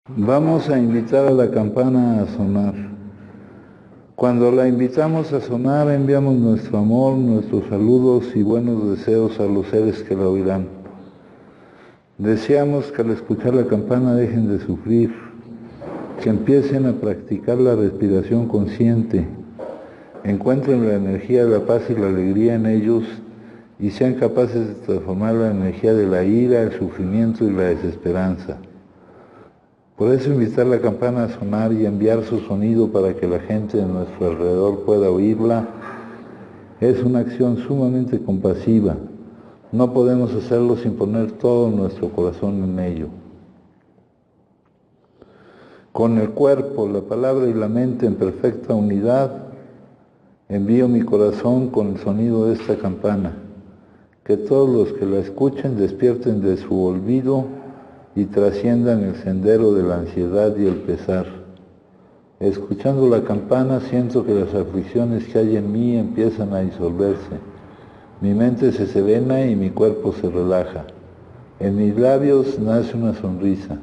Vamos a invitar a la campana a sonar. Cuando la invitamos a sonar, enviamos nuestro amor, nuestros saludos y buenos deseos a los seres que la oirán. Deseamos que al escuchar la campana dejen de sufrir, que empiecen a practicar la respiración consciente, encuentren la energía de la paz y la alegría en ellos y sean capaces de transformar la energía de la ira, el sufrimiento y la desesperanza. Por eso invitar la campana a sonar y enviar su sonido para que la gente de nuestro alrededor pueda oírla es una acción sumamente compasiva. No podemos hacerlo sin poner todo nuestro corazón en ello. Con el cuerpo, la palabra y la mente en perfecta unidad, envío mi corazón con el sonido de esta campana. Que todos los que la escuchen despierten de su olvido y trasciendan el sendero de la ansiedad y el pesar. Escuchando la campana siento que las aflicciones que hay en mí empiezan a disolverse. Mi mente se serena y mi cuerpo se relaja. En mis labios nace una sonrisa.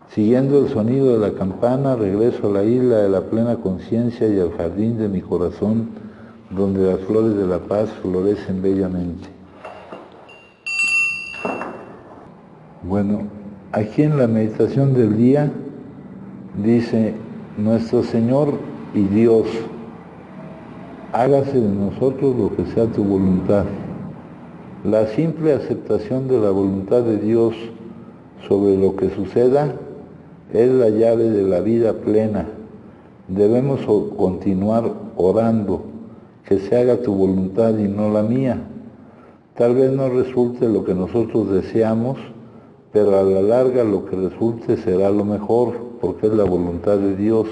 Siguiendo el sonido de la campana, regreso a la isla de la plena conciencia y al jardín de mi corazón, donde las flores de la paz florecen bellamente. Bueno, aquí en la meditación del día dice, nuestro Señor y Dios, hágase de nosotros lo que sea tu voluntad. La simple aceptación de la voluntad de Dios sobre lo que suceda es la llave de la vida plena. Debemos continuar orando, que se haga tu voluntad y no la mía. Tal vez no resulte lo que nosotros deseamos, pero a la larga lo que resulte será lo mejor, porque es la voluntad de Dios.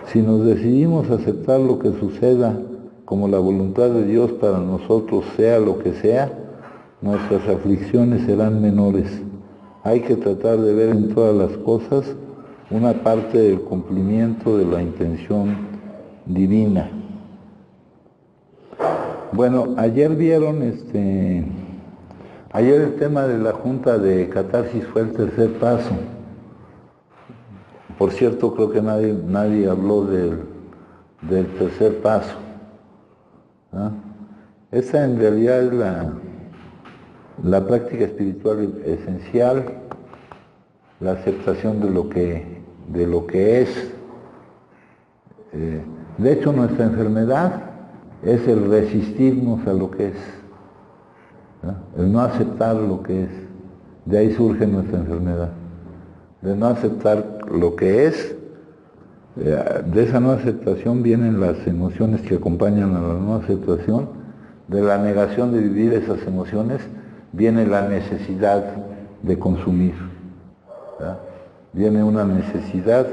Si nos decidimos a aceptar lo que suceda como la voluntad de Dios para nosotros, sea lo que sea, nuestras aflicciones serán menores. Hay que tratar de ver en todas las cosas una parte del cumplimiento de la intención divina. Bueno, ayer vieron Ayer el tema de la Junta de Catarsis fue el tercer paso. Por cierto, creo que nadie habló del tercer paso. ¿Ah? Esa en realidad es la práctica espiritual esencial, la aceptación de lo que es. De hecho, nuestra enfermedad es el resistirnos a lo que es. El no aceptar lo que es, de ahí surge nuestra enfermedad, de no aceptar lo que es, de esa no aceptación vienen las emociones que acompañan a la no aceptación, de la negación de vivir esas emociones viene la necesidad de consumir, ¿verdad? Viene una necesidad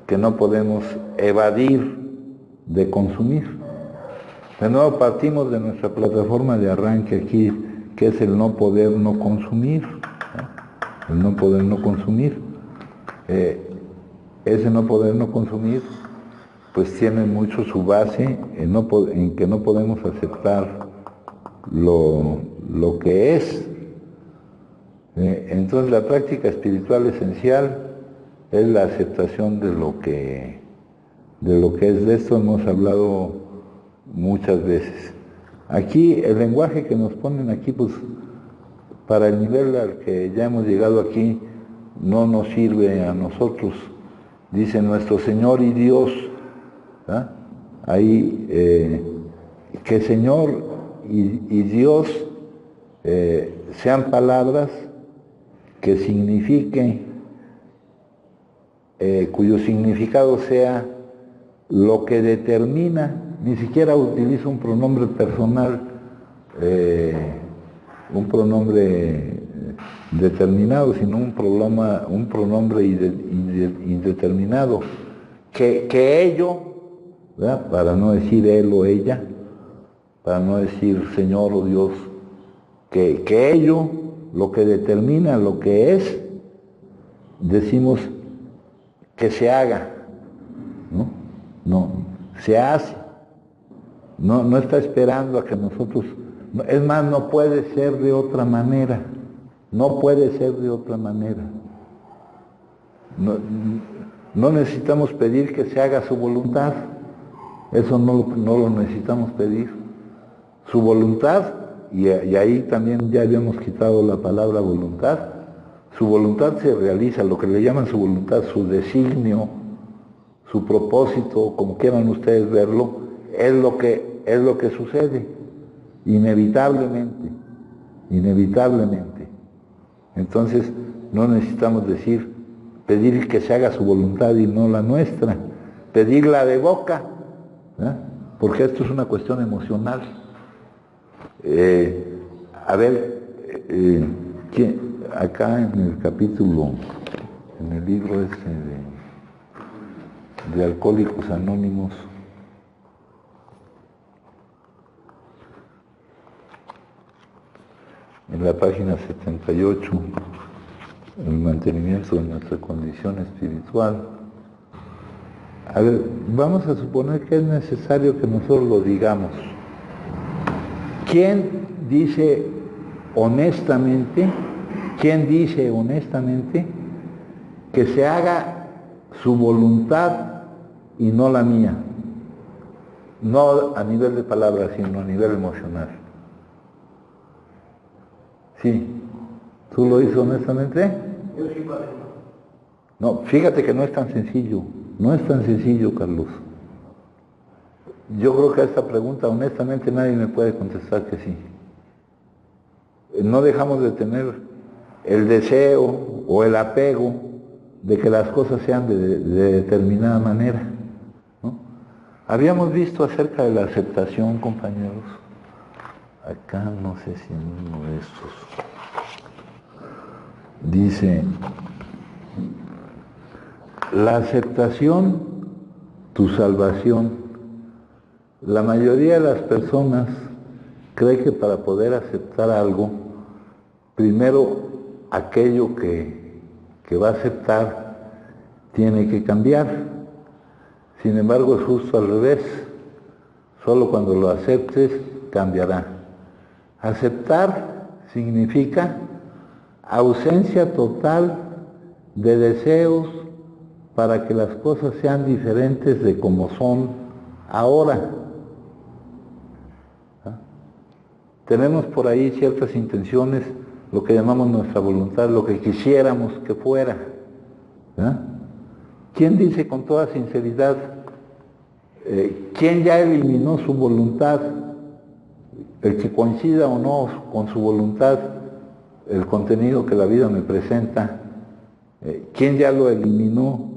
que no podemos evadir de consumir. De nuevo partimos de nuestra plataforma de arranque aquí, que es el no poder no consumir, ¿no? El no poder no consumir. Ese no poder no consumir, pues tiene mucho su base en que no podemos aceptar lo que es. Entonces la práctica espiritual esencial es la aceptación de lo que es. De esto hemos hablado muchas veces. Aquí, el lenguaje que nos ponen aquí, pues, para el nivel al que ya hemos llegado aquí, no nos sirve a nosotros. Dice nuestro Señor y Dios, ¿verdad? Ahí, que Señor y Dios sean palabras que signifiquen, cuyo significado sea lo que determina. Ni siquiera utilizo un pronombre personal, un pronombre determinado, sino un pronombre indeterminado. Que ello, ¿verdad? Para no decir él o ella, para no decir Señor o Dios, que ello, lo que determina lo que es, decimos que se haga, ¿no? No, se hace. No está esperando a que nosotros, es más, no puede ser de otra manera, no puede ser de otra manera. No, no necesitamos pedir que se haga su voluntad, eso no lo necesitamos pedir. Su voluntad, y ahí también ya habíamos quitado la palabra voluntad, su voluntad se realiza, lo que le llaman su voluntad, su designio, su propósito, como quieran ustedes verlo, es lo que sucede, inevitablemente. Entonces, no necesitamos pedir que se haga su voluntad y no la nuestra, pedirla de boca, ¿eh? Porque esto es una cuestión emocional. Acá en el capítulo, en el libro de Alcohólicos Anónimos, en la página 78, el mantenimiento de nuestra condición espiritual. A ver, vamos a suponer que es necesario que nosotros lo digamos. ¿Quién dice honestamente que se haga su voluntad y no la mía? No a nivel de palabras, sino a nivel emocional. Sí. ¿Tú lo dices honestamente? Yo sí, padre. No, fíjate que no es tan sencillo. No es tan sencillo, Carlos. Yo creo que a esta pregunta honestamente nadie me puede contestar que sí. No dejamos de tener el deseo o el apego de que las cosas sean de determinada manera, ¿no? Habíamos visto acerca de la aceptación, compañeros. Acá no sé si en uno de estos dice: la aceptación, tu salvación. La mayoría de las personas cree que para poder aceptar algo, primero aquello que va a aceptar tiene que cambiar. Sin embargo, es justo al revés. Solo cuando lo aceptes, cambiará. Aceptar significa ausencia total de deseos para que las cosas sean diferentes de como son ahora. Tenemos por ahí ciertas intenciones, lo que llamamos nuestra voluntad, lo que quisiéramos que fuera. ¿Quién dice con toda sinceridad, quién ya eliminó su voluntad, el que coincida o no con su voluntad, el contenido que la vida me presenta, quién ya lo eliminó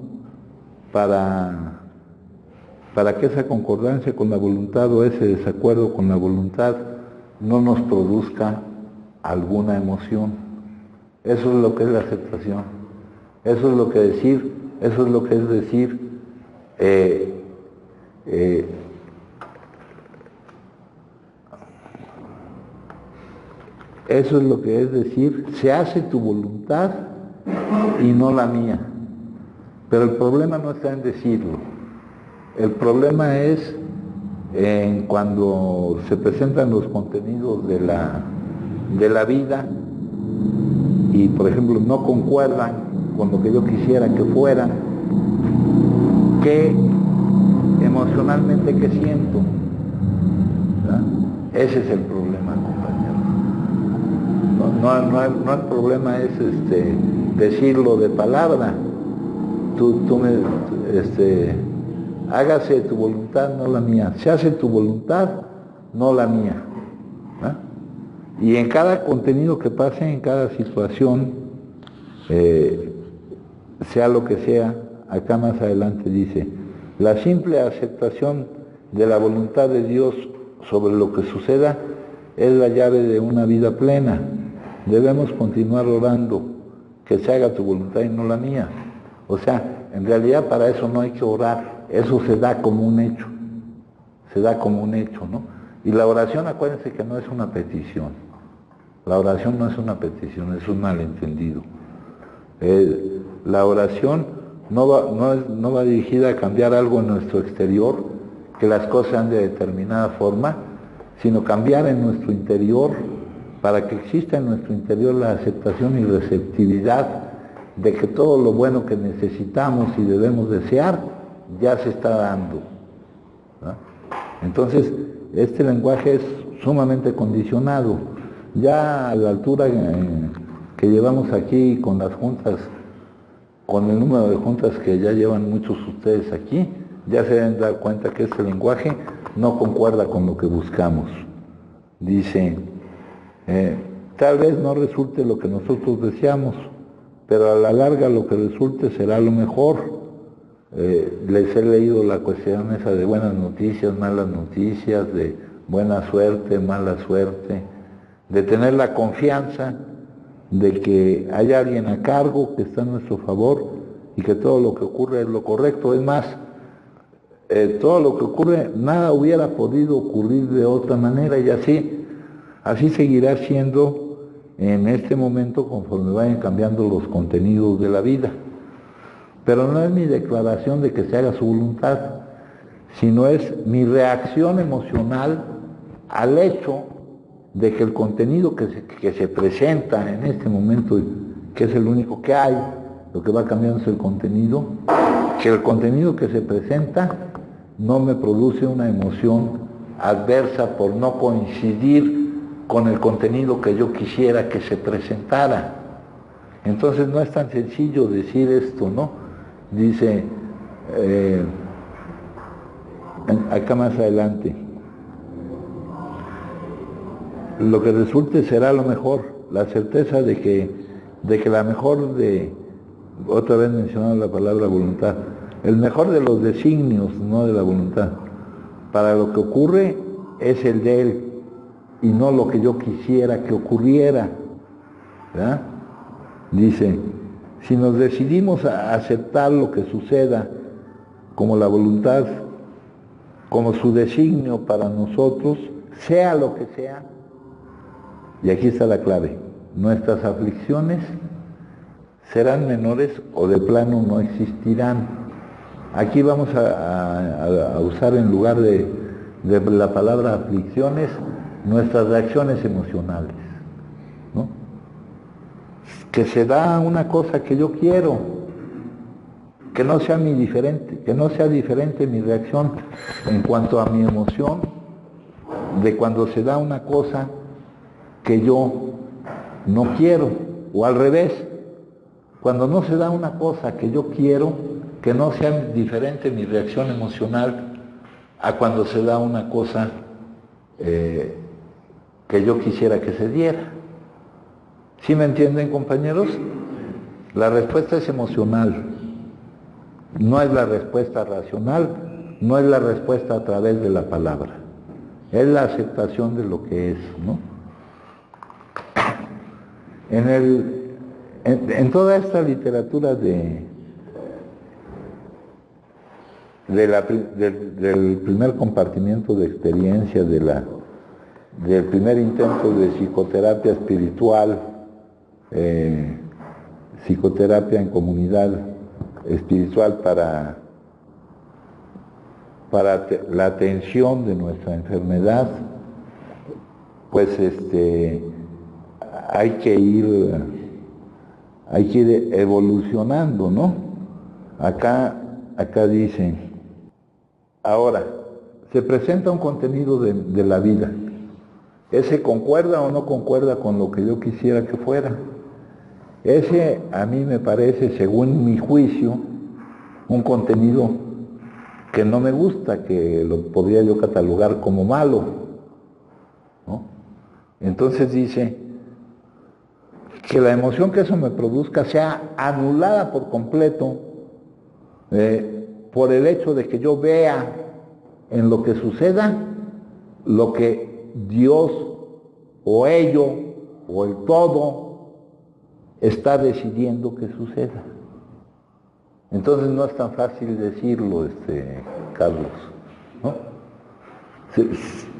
para que esa concordancia con la voluntad o ese desacuerdo con la voluntad no nos produzca alguna emoción? Eso es lo que es la aceptación. Eso es lo que es decir, eso es lo que es decir, se hace tu voluntad y no la mía. Pero el problema no está en decirlo. El problema es en cuando se presentan los contenidos de la vida y, por ejemplo, no concuerdan con lo que yo quisiera que fueran, que emocionalmente que siento. ¿Verdad? Ese es el problema, compañero. No el problema es decirlo de palabra. Hágase tu voluntad, no la mía. Se hace tu voluntad, no la mía. Y en cada contenido que pase, en cada situación, sea lo que sea, acá más adelante dice: la simple aceptación de la voluntad de Dios sobre lo que suceda es la llave de una vida plena. Debemos continuar orando, que se haga tu voluntad y no la mía. O sea, en realidad para eso no hay que orar, eso se da como un hecho, ¿no? Y la oración, acuérdense que no es una petición, la oración no es una petición, es un malentendido. La oración no va dirigida a cambiar algo en nuestro exterior, que las cosas sean de determinada forma, sino cambiar en nuestro interior, para que exista en nuestro interior la aceptación y receptividad de que todo lo bueno que necesitamos y debemos desear ya se está dando, ¿verdad? Entonces, este lenguaje es sumamente condicionado. Ya a la altura que llevamos aquí con las juntas, con el número de juntas que ya llevan muchos de ustedes aquí, ya se deben dar cuenta que este lenguaje no concuerda con lo que buscamos. Dice, tal vez no resulte lo que nosotros deseamos, pero a la larga lo que resulte será lo mejor. Les he leído la cuestión esa de buenas noticias, malas noticias, de buena suerte, mala suerte, de tener la confianza de que hay alguien a cargo que está a nuestro favor y que todo lo que ocurre es lo correcto. Es más, todo lo que ocurre, nada hubiera podido ocurrir de otra manera, y así seguirá siendo en este momento conforme vayan cambiando los contenidos de la vida. Pero no es mi declaración de que se haga su voluntad, sino es mi reacción emocional al hecho de que el contenido que se presenta en este momento, que es el único que hay, lo que va cambiando es el contenido, que el contenido que se presenta no me produce una emoción adversa por no coincidir con el contenido que yo quisiera que se presentara. Entonces no es tan sencillo decir esto, ¿no? Dice, acá más adelante, lo que resulte será lo mejor, la certeza de que la mejor otra vez mencionando la palabra voluntad, el mejor de los designios, no de la voluntad, para lo que ocurre es el de Él y no lo que yo quisiera que ocurriera, ¿verdad? Dice, si nos decidimos a aceptar lo que suceda como la voluntad, como su designio para nosotros, sea lo que sea, y aquí está la clave, nuestras aflicciones serán menores o de plano no existirán. Aquí vamos a usar en lugar de la palabra aflicciones, nuestras reacciones emocionales, ¿no? Que se da una cosa que yo quiero, que no sea diferente mi reacción en cuanto a mi emoción de cuando se da una cosa que yo no quiero, o al revés, cuando no se da una cosa que yo quiero, que no sea diferente mi reacción emocional a cuando se da una cosa que yo quisiera que se diera. ¿Sí me entienden, compañeros? La respuesta es emocional, no es la respuesta racional, no es la respuesta a través de la palabra, es la aceptación de lo que es, ¿no? En toda esta literatura del primer compartimiento de experiencia, del primer intento de psicoterapia espiritual, psicoterapia en comunidad espiritual para la atención de nuestra enfermedad, pues hay que ir evolucionando, ¿no? Acá dice, ahora, se presenta un contenido de la vida. ¿Ese concuerda o no concuerda con lo que yo quisiera que fuera? Ese a mí me parece, según mi juicio, un contenido que no me gusta, que lo podría yo catalogar como malo, ¿no? Entonces dice que la emoción que eso me produzca sea anulada por completo por el hecho de que yo vea en lo que suceda lo que Dios o ello o el todo está decidiendo que suceda. Entonces no es tan fácil decirlo, Carlos, ¿no?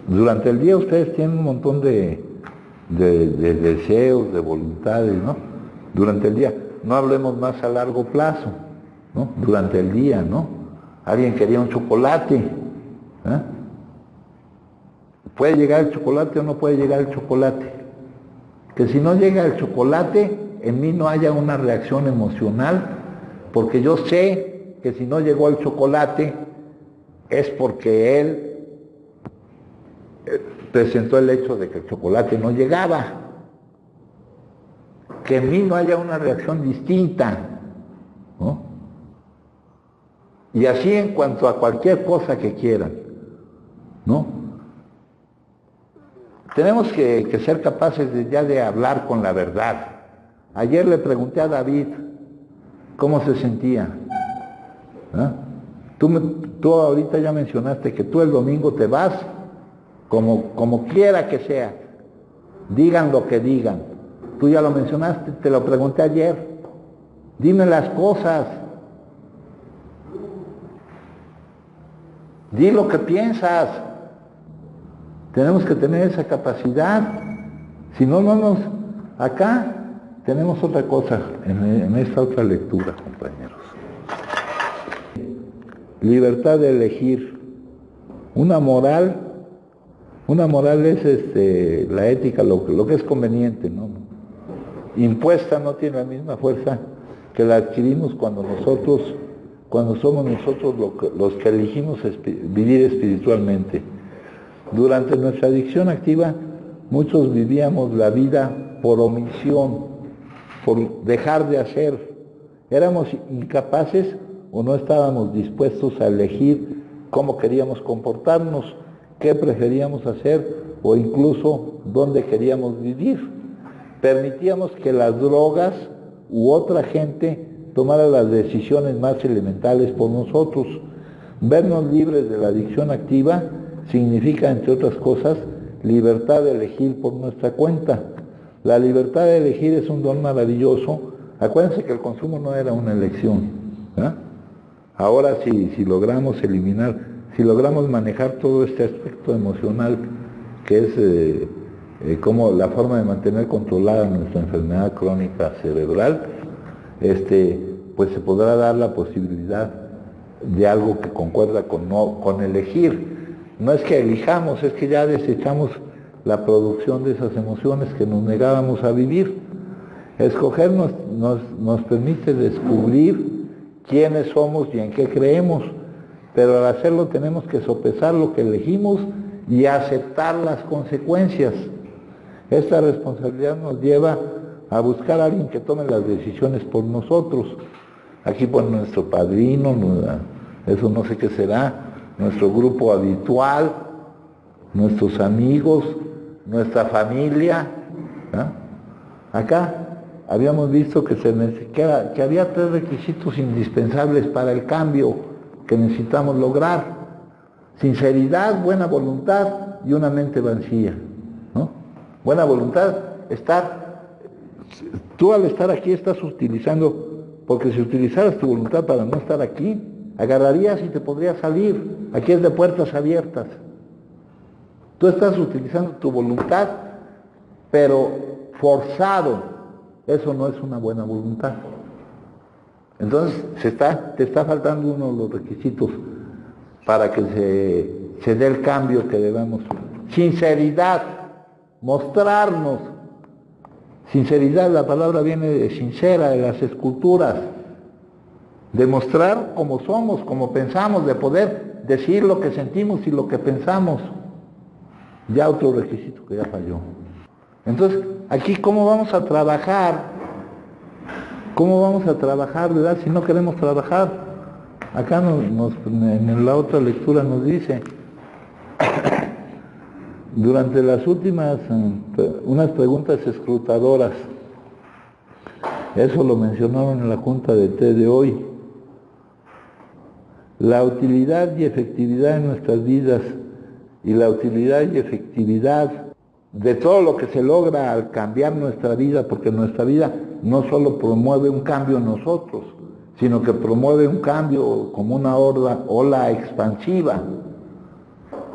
Durante el día ustedes tienen un montón de deseos, de voluntades, ¿no? Durante el día. No hablemos más a largo plazo, ¿no? Durante el día, ¿no? Alguien quería un chocolate, ¿eh? ¿Puede llegar el chocolate o no puede llegar el chocolate? Que si no llega el chocolate, en mí no haya una reacción emocional, porque yo sé que si no llegó el chocolate es porque él presentó el hecho de que el chocolate no llegaba. Que en mí no haya una reacción distinta, ¿no? Y así en cuanto a cualquier cosa que quieran, ¿no? Tenemos que ser capaces ya de hablar con la verdad. Ayer le pregunté a David cómo se sentía. ¿Ah? Tú ahorita ya mencionaste que tú el domingo te vas como quiera que sea, digan lo que digan. Tú ya lo mencionaste, te lo pregunté ayer. Dime las cosas. Di lo que piensas. Tenemos que tener esa capacidad. Si no, acá tenemos otra cosa en esta otra lectura, compañeros. Libertad de elegir. Una moral es la ética, lo que es conveniente, ¿no? Impuesta no tiene la misma fuerza que la adquirimos cuando somos nosotros los que elegimos vivir espiritualmente. Durante nuestra adicción activa, muchos vivíamos la vida por omisión, por dejar de hacer. Éramos incapaces o no estábamos dispuestos a elegir cómo queríamos comportarnos, qué preferíamos hacer o incluso dónde queríamos vivir. Permitíamos que las drogas u otra gente tomara las decisiones más elementales por nosotros. Vernos libres de la adicción activa significa, entre otras cosas, libertad de elegir por nuestra cuenta. La libertad de elegir es un don maravilloso. Acuérdense que el consumo no era una elección, ¿eh? Ahora si logramos si logramos manejar todo este aspecto emocional, que es como la forma de mantener controlada nuestra enfermedad crónica cerebral, pues se podrá dar la posibilidad de algo que concuerda con elegir. No es que elijamos, es que ya desechamos la producción de esas emociones que nos negábamos a vivir. Escoger nos permite descubrir quiénes somos y en qué creemos, pero al hacerlo tenemos que sopesar lo que elegimos y aceptar las consecuencias. Esta responsabilidad nos lleva a buscar a alguien que tome las decisiones por nosotros. Aquí por nuestro padrino, eso no sé qué será, nuestro grupo habitual, nuestros amigos, nuestra familia. ¿Eh? Acá habíamos visto que había 3 requisitos indispensables para el cambio que necesitamos lograr: sinceridad, buena voluntad y una mente vacía, ¿no? Buena voluntad, tú al estar aquí estás utilizando, porque si utilizaras tu voluntad para no estar aquí, agarrarías y te podrías salir. Aquí es de puertas abiertas. Tú estás utilizando tu voluntad, pero forzado. Eso no es una buena voluntad. Entonces te está faltando uno de los requisitos para que se dé el cambio que debemos. Sinceridad, mostrarnos. Sinceridad, la palabra viene de sincera, de las esculturas. Demostrar cómo somos, cómo pensamos, de poder decir lo que sentimos y lo que pensamos. Ya otro requisito que ya falló. Entonces, aquí, ¿cómo vamos a trabajar? ¿Cómo vamos a trabajar, verdad? Si no queremos trabajar. Acá en la otra lectura nos dice, durante las últimas, unas preguntas escrutadoras, eso lo mencionaron en la junta de té de hoy, la utilidad y efectividad en nuestras vidas y la utilidad y efectividad de todo lo que se logra al cambiar nuestra vida, porque nuestra vida no solo promueve un cambio en nosotros, sino que promueve un cambio como una ola expansiva.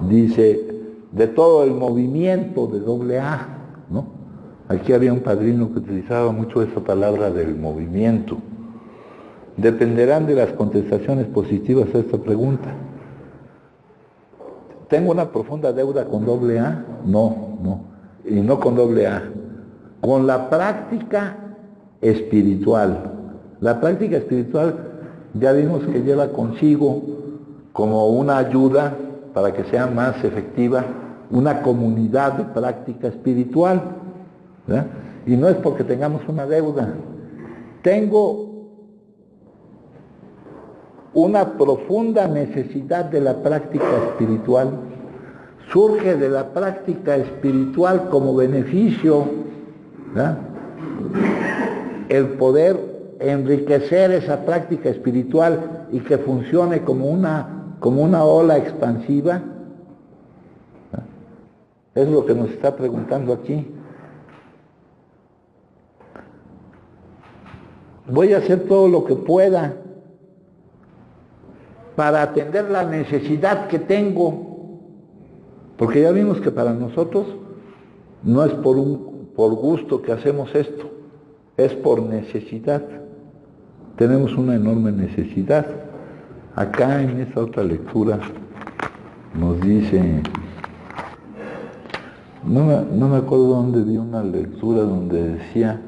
Dice, de todo el movimiento de AA, ¿no? Aquí había un padrino que utilizaba mucho esa palabra del movimiento. Dependerán de las contestaciones positivas a esta pregunta. ¿Tengo una profunda deuda con AA? No. Y no con AA. Con la práctica espiritual. La práctica espiritual ya vimos que lleva consigo como una ayuda para que sea más efectiva una comunidad de práctica espiritual, ¿verdad? Y no es porque tengamos una deuda. Tengo una profunda necesidad de la práctica espiritual. Surge de la práctica espiritual como beneficio, ¿verdad?, el poder enriquecer esa práctica espiritual y que funcione como una ola expansiva. Es lo que nos está preguntando aquí. Voy a hacer todo lo que pueda para atender la necesidad que tengo, porque ya vimos que para nosotros no es por gusto que hacemos esto, es por necesidad. Tenemos una enorme necesidad. Acá en esta otra lectura nos dice, no me acuerdo dónde vi una lectura donde decía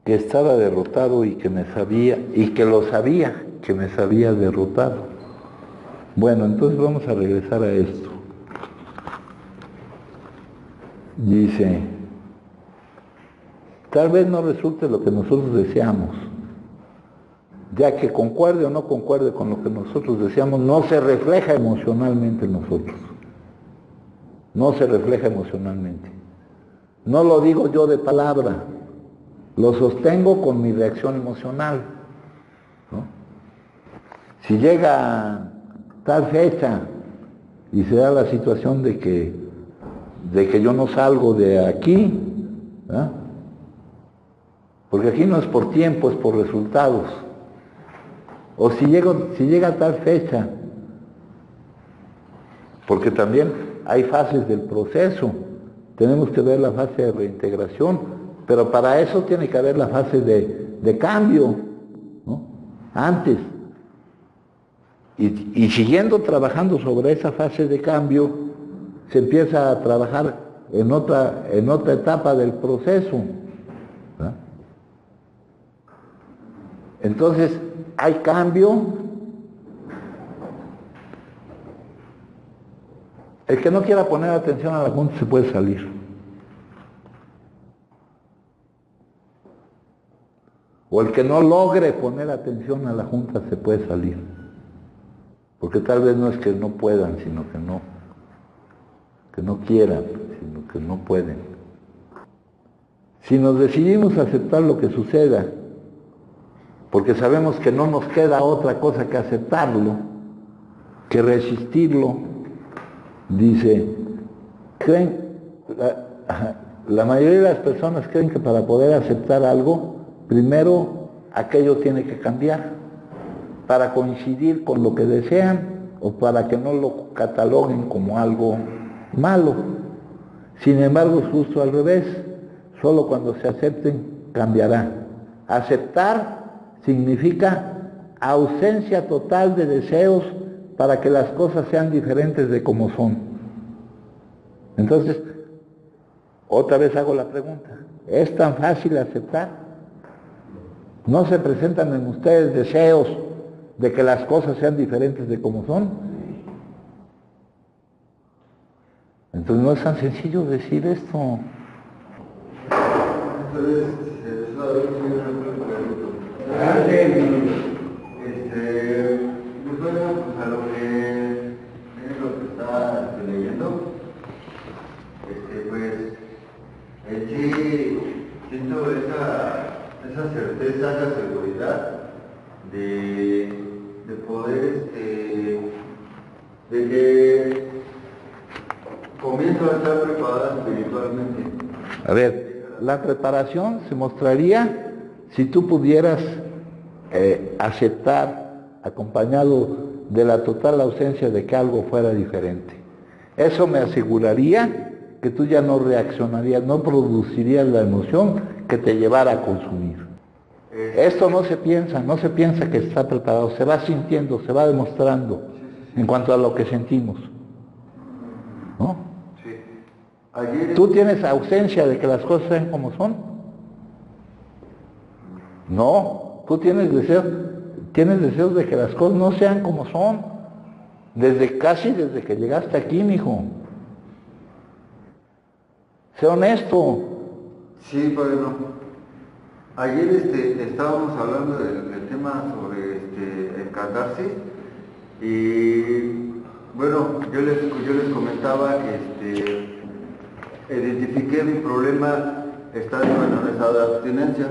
que estaba derrotado y que lo sabía, que me sabía derrotado. Bueno, entonces vamos a regresar a esto. Dice, tal vez no resulte lo que nosotros deseamos, ya que concuerde o no concuerde con lo que nosotros deseamos, no se refleja emocionalmente en nosotros. No se refleja emocionalmente. No lo digo yo de palabra, lo sostengo con mi reacción emocional, ¿no? Si llega tal fecha y se da la situación de que yo no salgo de aquí, ¿verdad?, porque aquí no es por tiempo, es por resultados. O si llega tal fecha, porque también hay fases del proceso, tenemos que ver la fase de reintegración, pero para eso tiene que haber la fase de cambio, ¿no?, antes. Y siguiendo trabajando sobre esa fase de cambio, se empieza a trabajar en otra etapa del proceso, ¿verdad? Entonces, hay cambio. El que no quiera poner atención a la junta se puede salir. O el que no logre poner atención a la junta se puede salir. Porque tal vez no es que no puedan, sino que no quieran, sino que no pueden. Si nos decidimos a aceptar lo que suceda, porque sabemos que no nos queda otra cosa que aceptarlo, que resistirlo, dice, la mayoría de las personas creen que para poder aceptar algo, primero aquello tiene que cambiar, para coincidir con lo que desean o para que no lo cataloguen como algo malo. Sin embargo, es justo al revés, solo cuando se acepten cambiará. Aceptar significa ausencia total de deseos para que las cosas sean diferentes de como son. Entonces, otra vez hago la pregunta, ¿es tan fácil aceptar? ¿No se presentan en ustedes deseos de que las cosas sean diferentes de como son? Entonces no es tan sencillo decir esto. Entonces, a lo que está leyendo, pues en sí siento esa certeza, esa seguridad de poder, de que comienzo a estar preparada espiritualmente. A ver, la preparación se mostraría si tú pudieras aceptar, acompañado de la total ausencia de que algo fuera diferente. Eso me aseguraría que tú ya no reaccionarías, no producirías la emoción que te llevara a consumir. Esto no se piensa que está preparado, se va sintiendo, se va demostrando en cuanto a lo que sentimos, ¿no? Sí. Ayer... ¿Tú tienes ausencia de que las cosas sean como son? No, tú tienes deseos de que las cosas no sean como son. Desde que llegaste aquí, mijo. Sé honesto. Sí, padrino. Ayer estábamos hablando del tema sobre el catarsis y bueno, yo les comentaba que identifiqué mi problema estando en estado de abstinencia.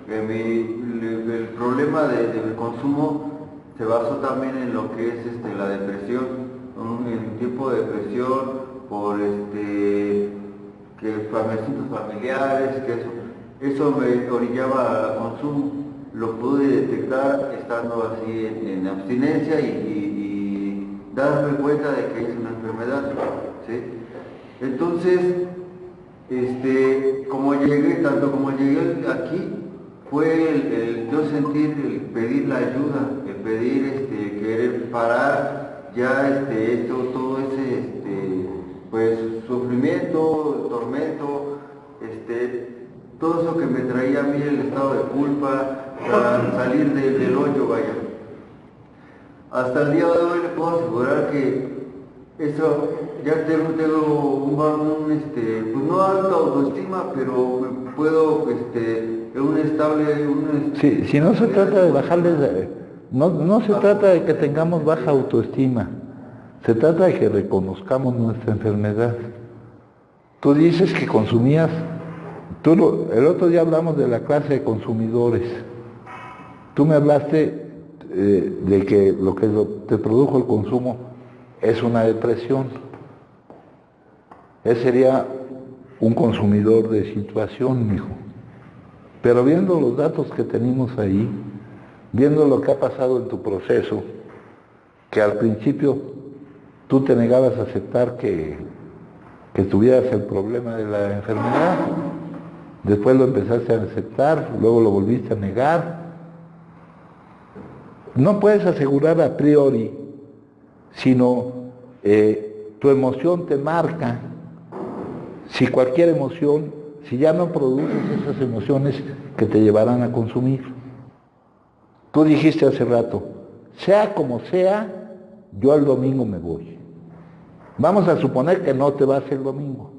El problema del consumo se basó también en lo que es la depresión, un tipo de depresión por que asuntos familiares, que eso me orillaba al consumo. Lo pude detectar estando así en abstinencia y darme cuenta de que es una enfermedad, ¿sí? Entonces, tanto como llegué aquí, fue el yo sentir, el pedir la ayuda, el pedir, querer parar ya todo ese, pues, sufrimiento, tormento, todo eso que me traía a mí el estado de culpa, para salir del hoyo, vaya. Hasta el día de hoy le puedo asegurar que eso, ya tengo pues no alta autoestima, pero puedo, Sí, si no se trata de bajarles, no se trata de que tengamos baja autoestima, se trata de que reconozcamos nuestra enfermedad. Tú dices que consumías, el otro día hablamos de la clase de consumidores. Tú me hablaste de que lo que te produjo el consumo es una depresión. Ese sería un consumidor de situación, mijo. Pero viendo los datos que tenemos ahí, viendo lo que ha pasado en tu proceso, que al principio tú te negabas a aceptar que tuvieras el problema de la enfermedad, después lo empezaste a aceptar, luego lo volviste a negar. No puedes asegurar a priori, sino tu emoción te marca. Si cualquier emoción, si ya no produces esas emociones que te llevarán a consumir. Tú dijiste hace rato, sea como sea, yo el domingo me voy. Vamos a suponer que no te vas el domingo,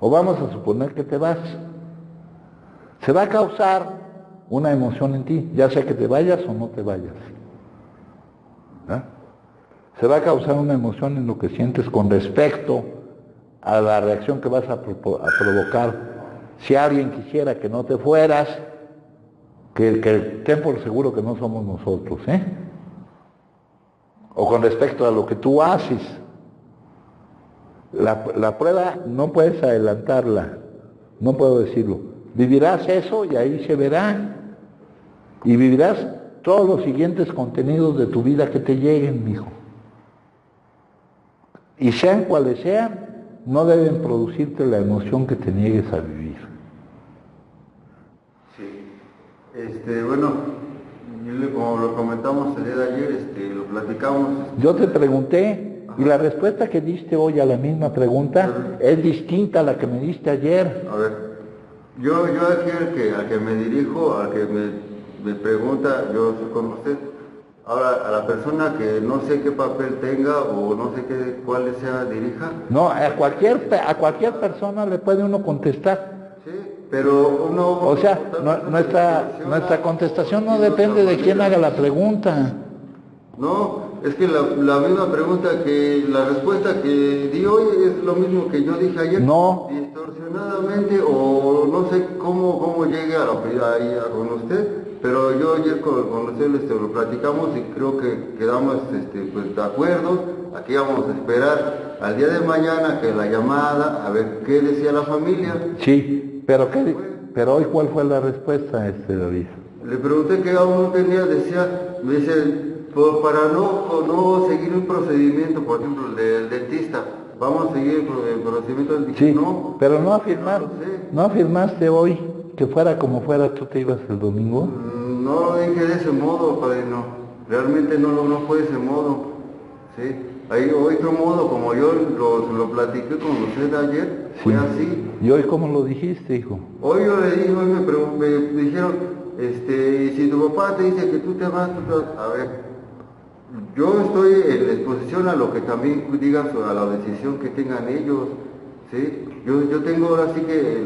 o vamos a suponer que te vas. Se va a causar una emoción en ti, ya sea que te vayas o no te vayas. ¿Ah? Se va a causar una emoción en lo que sientes con respecto a la reacción que vas a provocar. Si alguien quisiera que no te fueras, que ten por seguro que no somos nosotros, ¿eh? O con respecto a lo que tú haces. La prueba no puedes adelantarla, no puedo decirlo. Vivirás eso y ahí se verá. Y vivirás todos los siguientes contenidos de tu vida que te lleguen, mijo. Y sean cuales sean, no deben producirte la emoción que te niegues a vivir. Sí. Bueno, como lo comentamos el día de ayer, lo platicamos. Yo te pregunté, y la respuesta que diste hoy a la misma pregunta es distinta a la que me diste ayer. A ver, yo aquí al que me dirijo, al que me pregunta, yo soy con usted. Ahora, a la persona que no sé qué papel tenga o no sé cuál sea dirija. No, a cualquier persona le puede uno contestar. Sí, pero uno... O sea, nuestra contestación no depende de quién haga la pregunta. No, es que la misma pregunta la respuesta que di hoy es lo mismo que yo dije ayer. No. Distorsionadamente, o no sé cómo llegue ahí con usted, pero yo ayer con usted lo platicamos y creo que quedamos pues de acuerdo. Aquí vamos a esperar al día de mañana que la llamada, a ver qué decía la familia. Sí, pero hoy ¿cuál fue la respuesta, David? Le pregunté qué aún tenía, me dice, pues para no seguir un procedimiento, por ejemplo, el del dentista, vamos a seguir el procedimiento del dentista. Sí, no, pero no afirmaste hoy que fuera como fuera, tú te ibas el domingo. No lo dije de ese modo, padre, no. Realmente no fue de ese modo. Sí, hay otro modo, como yo lo platiqué con usted ayer, Sí. fue así. ¿Y hoy cómo lo dijiste, hijo? Hoy yo le dije, hoy me dijeron, y si tu papá te dice que tú te vas, a ver, yo estoy en disposición a lo que también digan a la decisión que tengan ellos, ¿sí? Yo tengo ahora sí que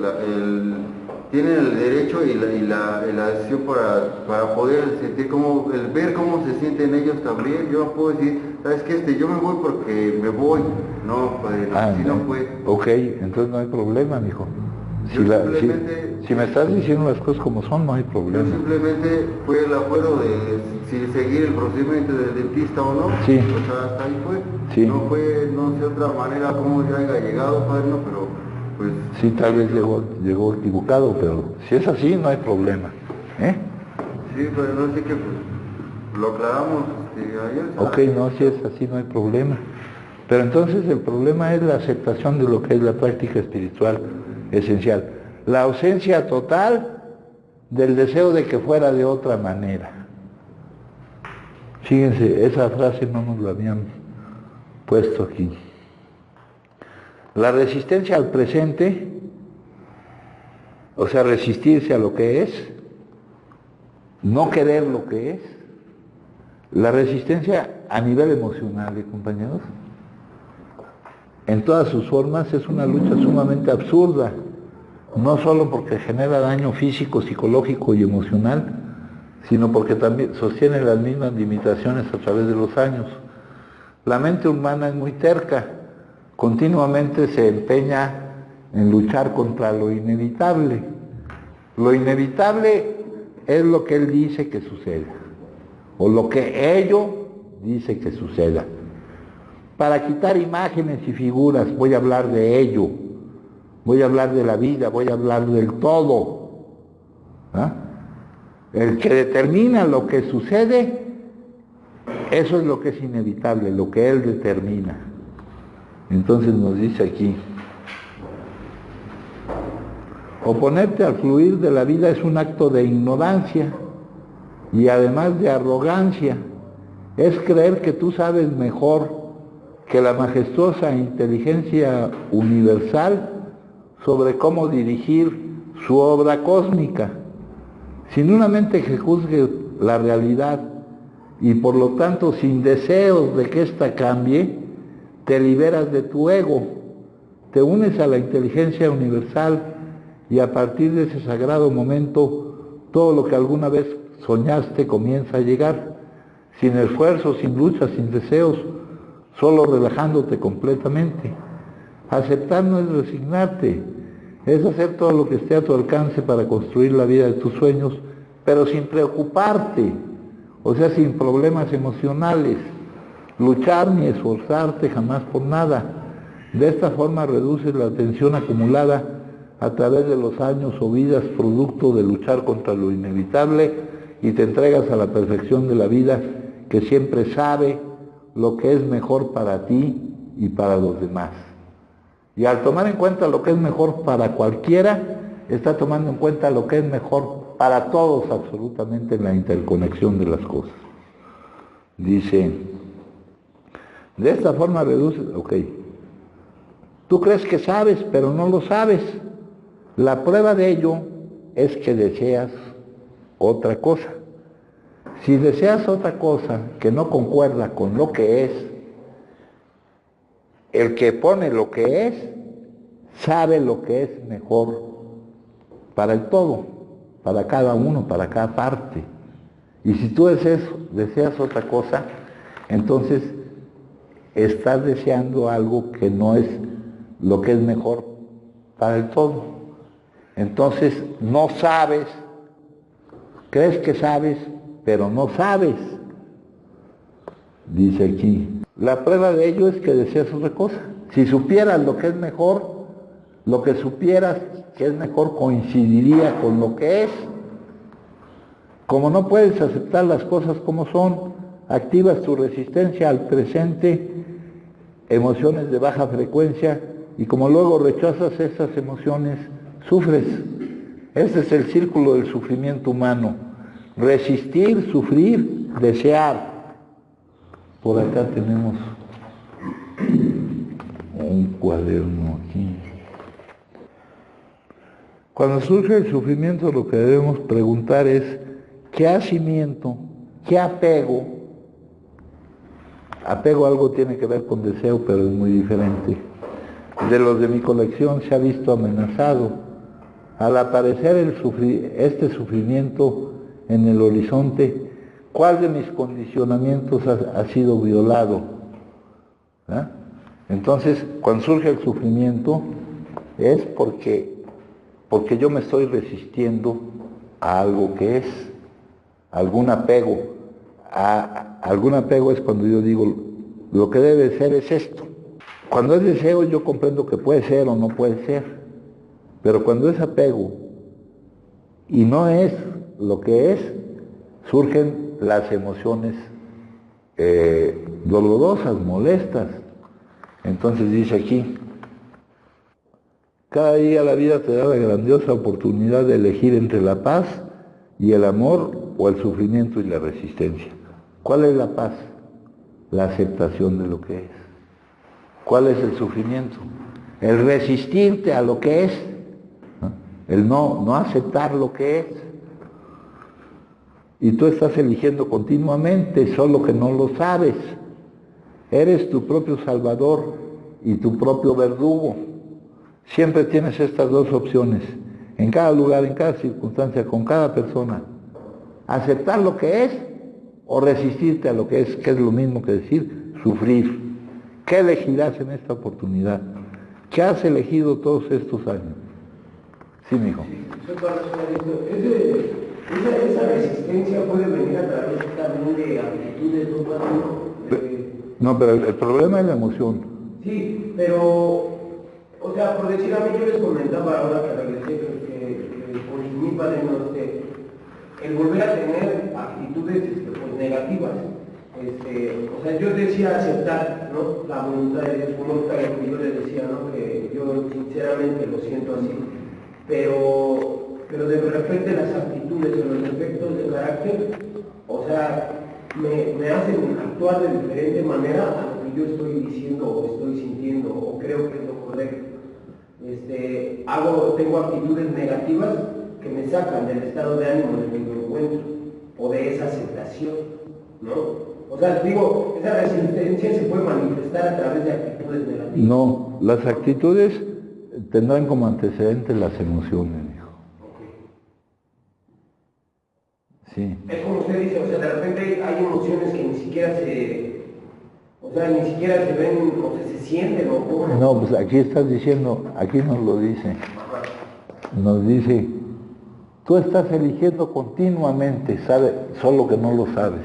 tienen el derecho y la decisión para poder sentir el ver cómo se sienten ellos también. Yo no puedo decir, ¿sabes qué? Yo me voy porque me voy. No, padre, no, así no fue. Ok, entonces no hay problema, mijo. Si me estás diciendo las cosas como son, no hay problema. Yo simplemente fue el acuerdo de si seguir el procedimiento del dentista o no. Sí. Pues hasta ahí fue. Sí. No fue, no sé otra manera cómo ya haya llegado, padre, no, pero pues... Sí, tal vez llegó equivocado, pero si es así, no hay problema. ¿Eh? Sí, pero no sé qué, pues lo aclaramos ayer. Ok, no, si es así, no hay problema. Pero entonces el problema es la aceptación de lo que es la práctica espiritual esencial. La ausencia total del deseo de que fuera de otra manera. Fíjense, esa frase no nos la habían puesto aquí. La resistencia al presente, o sea, resistirse a lo que es, no querer lo que es. La resistencia a nivel emocional, compañeros, en todas sus formas es una lucha sumamente absurda, no solo porque genera daño físico, psicológico y emocional, sino porque también sostiene las mismas limitaciones a través de los años. La mente humana es muy terca, continuamente se empeña en luchar contra lo inevitable. Lo inevitable es lo que él dice que suceda, o lo que ello dice que suceda. Para quitar imágenes y figuras voy a hablar de ello, voy a hablar de la vida, voy a hablar del todo. ¿Ah? El que determina lo que sucede, eso es lo que es inevitable, lo que él determina. Entonces nos dice aquí, oponerte al fluir de la vida es un acto de ignorancia y además de arrogancia. Es creer que tú sabes mejor que la majestuosa inteligencia universal sobre cómo dirigir su obra cósmica. Sin una mente que juzgue la realidad y por lo tanto sin deseos de que ésta cambie, te liberas de tu ego, te unes a la inteligencia universal y a partir de ese sagrado momento todo lo que alguna vez soñaste comienza a llegar, sin esfuerzo, sin lucha, sin deseos, solo relajándote completamente. Aceptar no es resignarte, es hacer todo lo que esté a tu alcance para construir la vida de tus sueños, pero sin preocuparte, o sea, sin problemas emocionales, luchar ni esforzarte jamás por nada. De esta forma reduces la tensión acumulada a través de los años o vidas producto de luchar contra lo inevitable y te entregas a la perfección de la vida que siempre sabe lo que es mejor para ti y para los demás. Y al tomar en cuenta lo que es mejor para cualquiera, está tomando en cuenta lo que es mejor para todos absolutamente en la interconexión de las cosas. Dice, de esta forma reduces, ok, tú crees que sabes, pero no lo sabes. La prueba de ello es que deseas otra cosa. Si deseas otra cosa que no concuerda con lo que es, el que pone lo que es, sabe lo que es mejor para el todo, para cada uno, para cada parte. Y si tú deseas otra cosa, entonces estás deseando algo que no es lo que es mejor para el todo. Entonces no sabes, crees que sabes, pero no sabes. Dice aquí, la prueba de ello es que deseas otra cosa. Si supieras lo que es mejor, lo que supieras que es mejor coincidiría con lo que es. Como no puedes aceptar las cosas como son, activas tu resistencia al presente, emociones de baja frecuencia, y como luego rechazas esas emociones, sufres. Este es el círculo del sufrimiento humano. Resistir, sufrir, desear. Por acá tenemos un cuaderno aquí. Cuando surge el sufrimiento, lo que debemos preguntar es, ¿qué hacimiento, qué apego? Apego algo tiene que ver con deseo, pero es muy diferente. De los de mi colección se ha visto amenazado. Al aparecer este sufrimiento en el horizonte, ¿cuál de mis condicionamientos ha sido violado? ¿Ah? Entonces, cuando surge el sufrimiento, es porque yo me estoy resistiendo a algo que es, algún apego. Algún apego es cuando yo digo, lo que debe ser es esto. Cuando es deseo, yo comprendo que puede ser o no puede ser. Pero cuando es apego y no es lo que es, surgen las emociones dolorosas, molestas. Entonces dice aquí, cada día la vida te da la grandiosa oportunidad de elegir entre la paz y el amor o el sufrimiento y la resistencia. ¿Cuál es la paz? La aceptación de lo que es. ¿Cuál es el sufrimiento? El resistirte a lo que es, ¿no? El no aceptar lo que es. Y tú estás eligiendo continuamente, solo que no lo sabes. Eres tu propio salvador y tu propio verdugo. Siempre tienes estas dos opciones, en cada lugar, en cada circunstancia, con cada persona. Aceptar lo que es o resistirte a lo que es lo mismo que decir sufrir. ¿Qué elegirás en esta oportunidad? ¿Qué has elegido todos estos años? Sí, mijo. Esa resistencia puede venir a través también de actitudes, No, pero el problema es la emoción. Sí, pero, o sea, por decir, a mí yo les comentaba ahora que regresé que por mi padre no sé, el volver a tener actitudes pues, negativas. O sea, yo decía aceptar, ¿no? La voluntad de Dios, como que yo les decía, ¿no? Que yo sinceramente lo siento así, pero de repente las actitudes o los defectos de carácter, o sea, me hacen actuar de diferente manera a lo que yo estoy diciendo o estoy sintiendo o creo que es lo correcto. Tengo actitudes negativas que me sacan del estado de ánimo en el que me encuentro o de esa aceptación, ¿no? O sea, digo, esa resistencia se puede manifestar a través de actitudes negativas. No, las actitudes tendrán como antecedentes las emociones, hijo. Sí. Es como usted dice, o sea, de repente hay emociones que ni siquiera se ven, o sea, se sienten, o cómo. No, pues aquí estás diciendo, aquí nos lo dice. Nos dice, tú estás eligiendo continuamente, solo que no lo sabes.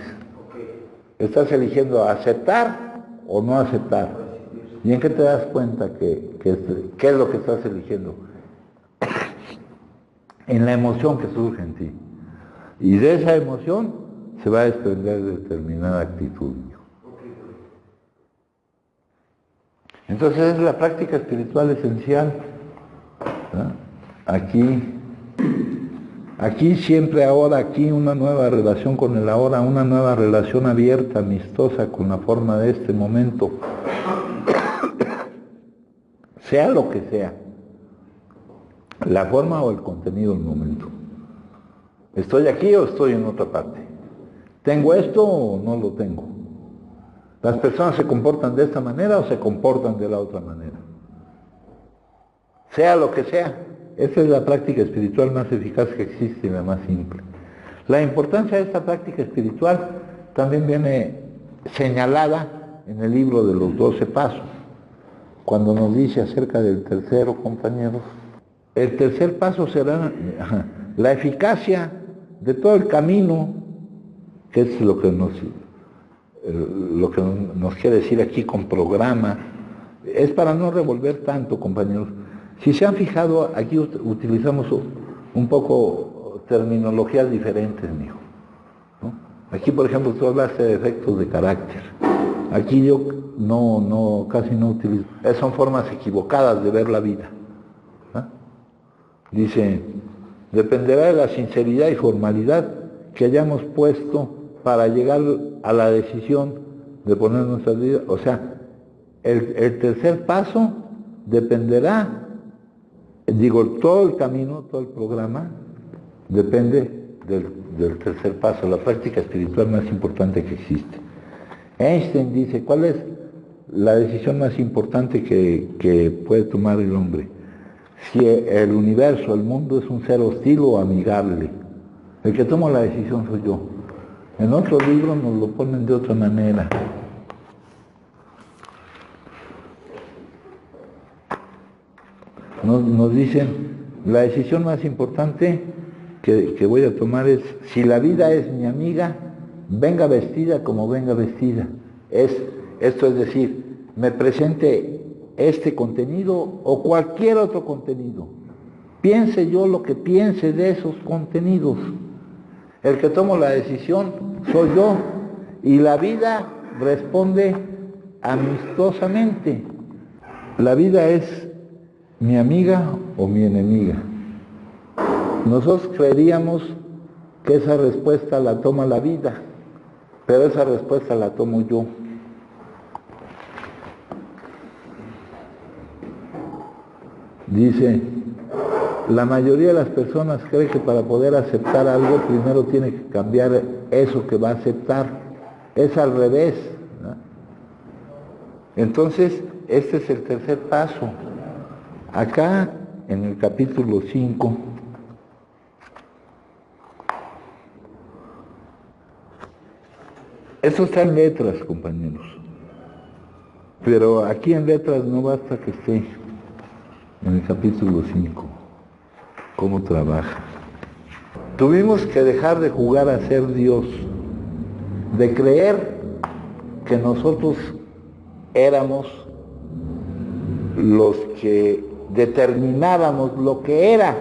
Estás eligiendo aceptar o no aceptar. ¿Y en qué te das cuenta qué es lo que estás eligiendo? En la emoción que surge en ti. Y de esa emoción se va a desprender determinada actitud. Entonces es la práctica espiritual esencial. ¿No? Aquí siempre ahora, aquí una nueva relación con el ahora, una nueva relación abierta, amistosa con la forma de este momento. Sea lo que sea, la forma o el contenido del momento. ¿Estoy aquí o estoy en otra parte? ¿Tengo esto o no lo tengo? ¿Las personas se comportan de esta manera o se comportan de la otra manera? Sea lo que sea, esa es la práctica espiritual más eficaz que existe y la más simple. La importancia de esta práctica espiritual también viene señalada en el libro de los 12 pasos, cuando nos dice acerca del tercero, compañeros. El tercer paso será la eficacia de todo el camino, que es lo que nos quiere decir aquí con programa. Es para no revolver tanto, compañeros. Si se han fijado, aquí utilizamos un poco terminologías diferentes, mijo, ¿no? Aquí, por ejemplo, tú hablaste de efectos de carácter. Aquí yo casi no utilizo. Son formas equivocadas de ver la vida. Dice, dependerá de la sinceridad y formalidad que hayamos puesto para llegar a la decisión de poner nuestras vidas. O sea, el tercer paso dependerá, todo el camino, todo el programa, depende del tercer paso, la práctica espiritual más importante que existe. Einstein dice, ¿cuál es la decisión más importante que puede tomar el hombre? Si el universo, el mundo es un ser hostil o amigable. El que toma la decisión soy yo. En otros libros nos lo ponen de otra manera. Nos dicen, la decisión más importante que voy a tomar es, si la vida es mi amiga, venga vestida como venga vestida. Esto es decir, me presente este contenido o cualquier otro contenido. Piense yo lo que piense de esos contenidos. El que tomo la decisión soy yo y la vida responde amistosamente. La vida es mi amiga o mi enemiga. Nosotros creeríamos que esa respuesta la toma la vida, pero esa respuesta la tomo yo. Dice, la mayoría de las personas cree que para poder aceptar algo primero tiene que cambiar eso que va a aceptar. Es al revés, ¿no? Entonces, este es el tercer paso. Acá, en el capítulo 5, eso está en letras, compañeros. Pero aquí en letras no basta que esté en el capítulo 5. ¿Cómo trabaja? Tuvimos que dejar de jugar a ser Dios, de creer que nosotros éramos los que determinábamos lo que era.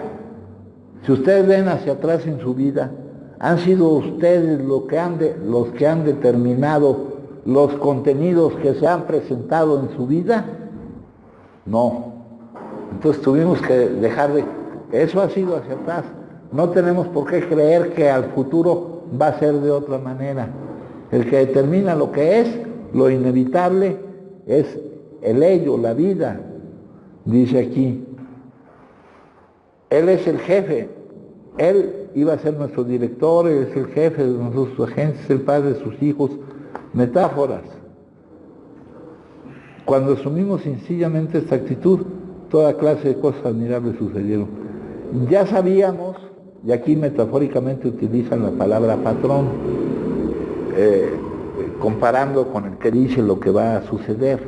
Si ustedes ven hacia atrás en su vida, ¿han sido ustedes los que han determinado los contenidos que se han presentado en su vida? No. Entonces tuvimos que dejar de... Eso ha sido hacia atrás. No tenemos por qué creer que al futuro va a ser de otra manera. El que determina lo que es, lo inevitable, es el ello, la vida. Dice aquí, Él es el jefe. Él iba a ser nuestro director, Él es el jefe de nuestros agentes, el padre de sus hijos. Metáforas. Cuando asumimos sencillamente esta actitud, toda clase de cosas admirables sucedieron. Ya sabíamos, y aquí metafóricamente utilizan la palabra patrón, comparando con el que dice lo que va a suceder,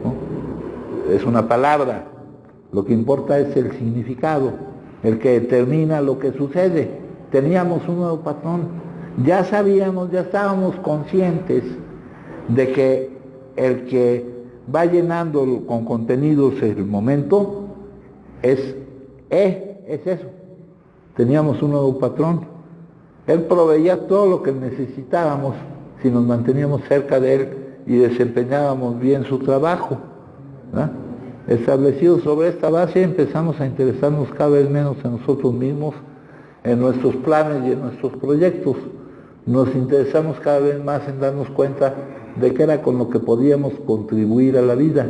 ¿no? Es una palabra, lo que importa es el significado, el que determina lo que sucede. Teníamos un nuevo patrón, ya sabíamos, ya estábamos conscientes de que el que va llenando con contenidos el momento es eso. Teníamos un nuevo patrón. Él proveía todo lo que necesitábamos si nos manteníamos cerca de Él y desempeñábamos bien su trabajo, ¿verdad? Establecidos sobre esta base, empezamos a interesarnos cada vez menos en nosotros mismos, en nuestros planes y en nuestros proyectos. Nos interesamos cada vez más en darnos cuenta de que era con lo que podíamos contribuir a la vida.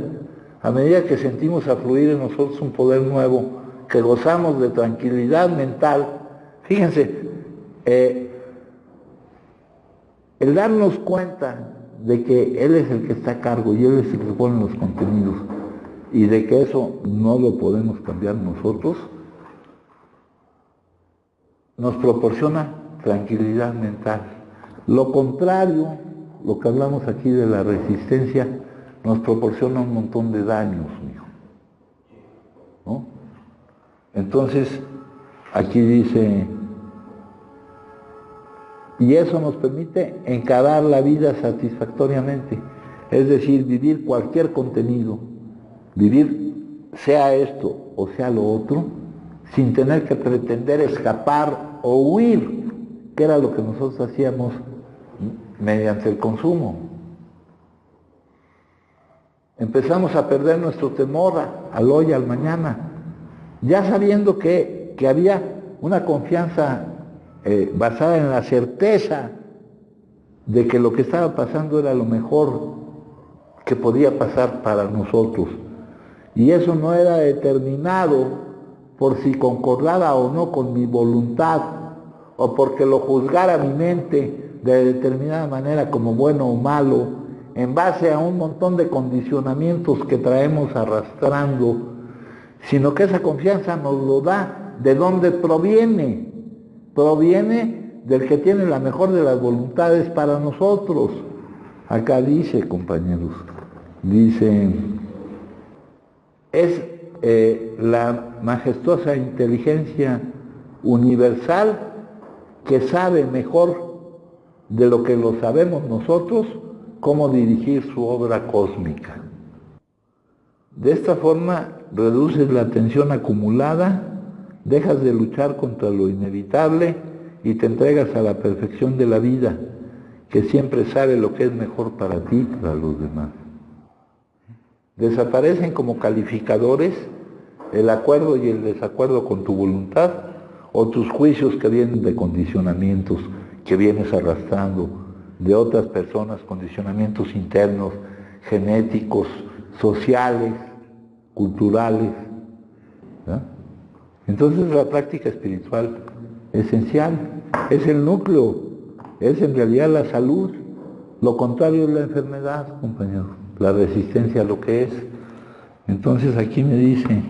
A medida que sentimos afluir en nosotros un poder nuevo, que gozamos de tranquilidad mental, fíjense, el darnos cuenta de que Él es el que está a cargo y Él es el que pone los contenidos y de que eso no lo podemos cambiar nosotros, nos proporciona tranquilidad mental. Lo contrario, lo que hablamos aquí de la resistencia, nos proporciona un montón de daños, mijo, ¿no? Entonces, aquí dice, y eso nos permite encarar la vida satisfactoriamente, es decir, vivir cualquier contenido, vivir sea esto o sea lo otro, sin tener que pretender escapar o huir, que era lo que nosotros hacíamos mediante el consumo. Empezamos a perder nuestro temor al hoy, al mañana, ya sabiendo que había una confianza basada en la certeza de que lo que estaba pasando era lo mejor que podía pasar para nosotros. Y eso no era determinado por si concordara o no con mi voluntad, o porque lo juzgara mi mente de determinada manera como bueno o malo, en base a un montón de condicionamientos que traemos arrastrando, sino que esa confianza nos lo da. ¿De dónde proviene? Proviene del que tiene la mejor de las voluntades para nosotros. Acá dice, compañeros, dice, es la majestuosa inteligencia universal que sabe mejor de lo que lo sabemos nosotros cómo dirigir su obra cósmica. De esta forma reduces la tensión acumulada, dejas de luchar contra lo inevitable y te entregas a la perfección de la vida, que siempre sabe lo que es mejor para ti y para los demás. Desaparecen como calificadores el acuerdo y el desacuerdo con tu voluntad o tus juicios que vienen de condicionamientos que vienes arrastrando de otras personas, condicionamientos internos, genéticos, sociales, culturales. ¿verdad? Entonces la práctica espiritual esencial es el núcleo, es en realidad la salud. Lo contrario es la enfermedad, compañeros, la resistencia a lo que es. Entonces aquí me dice,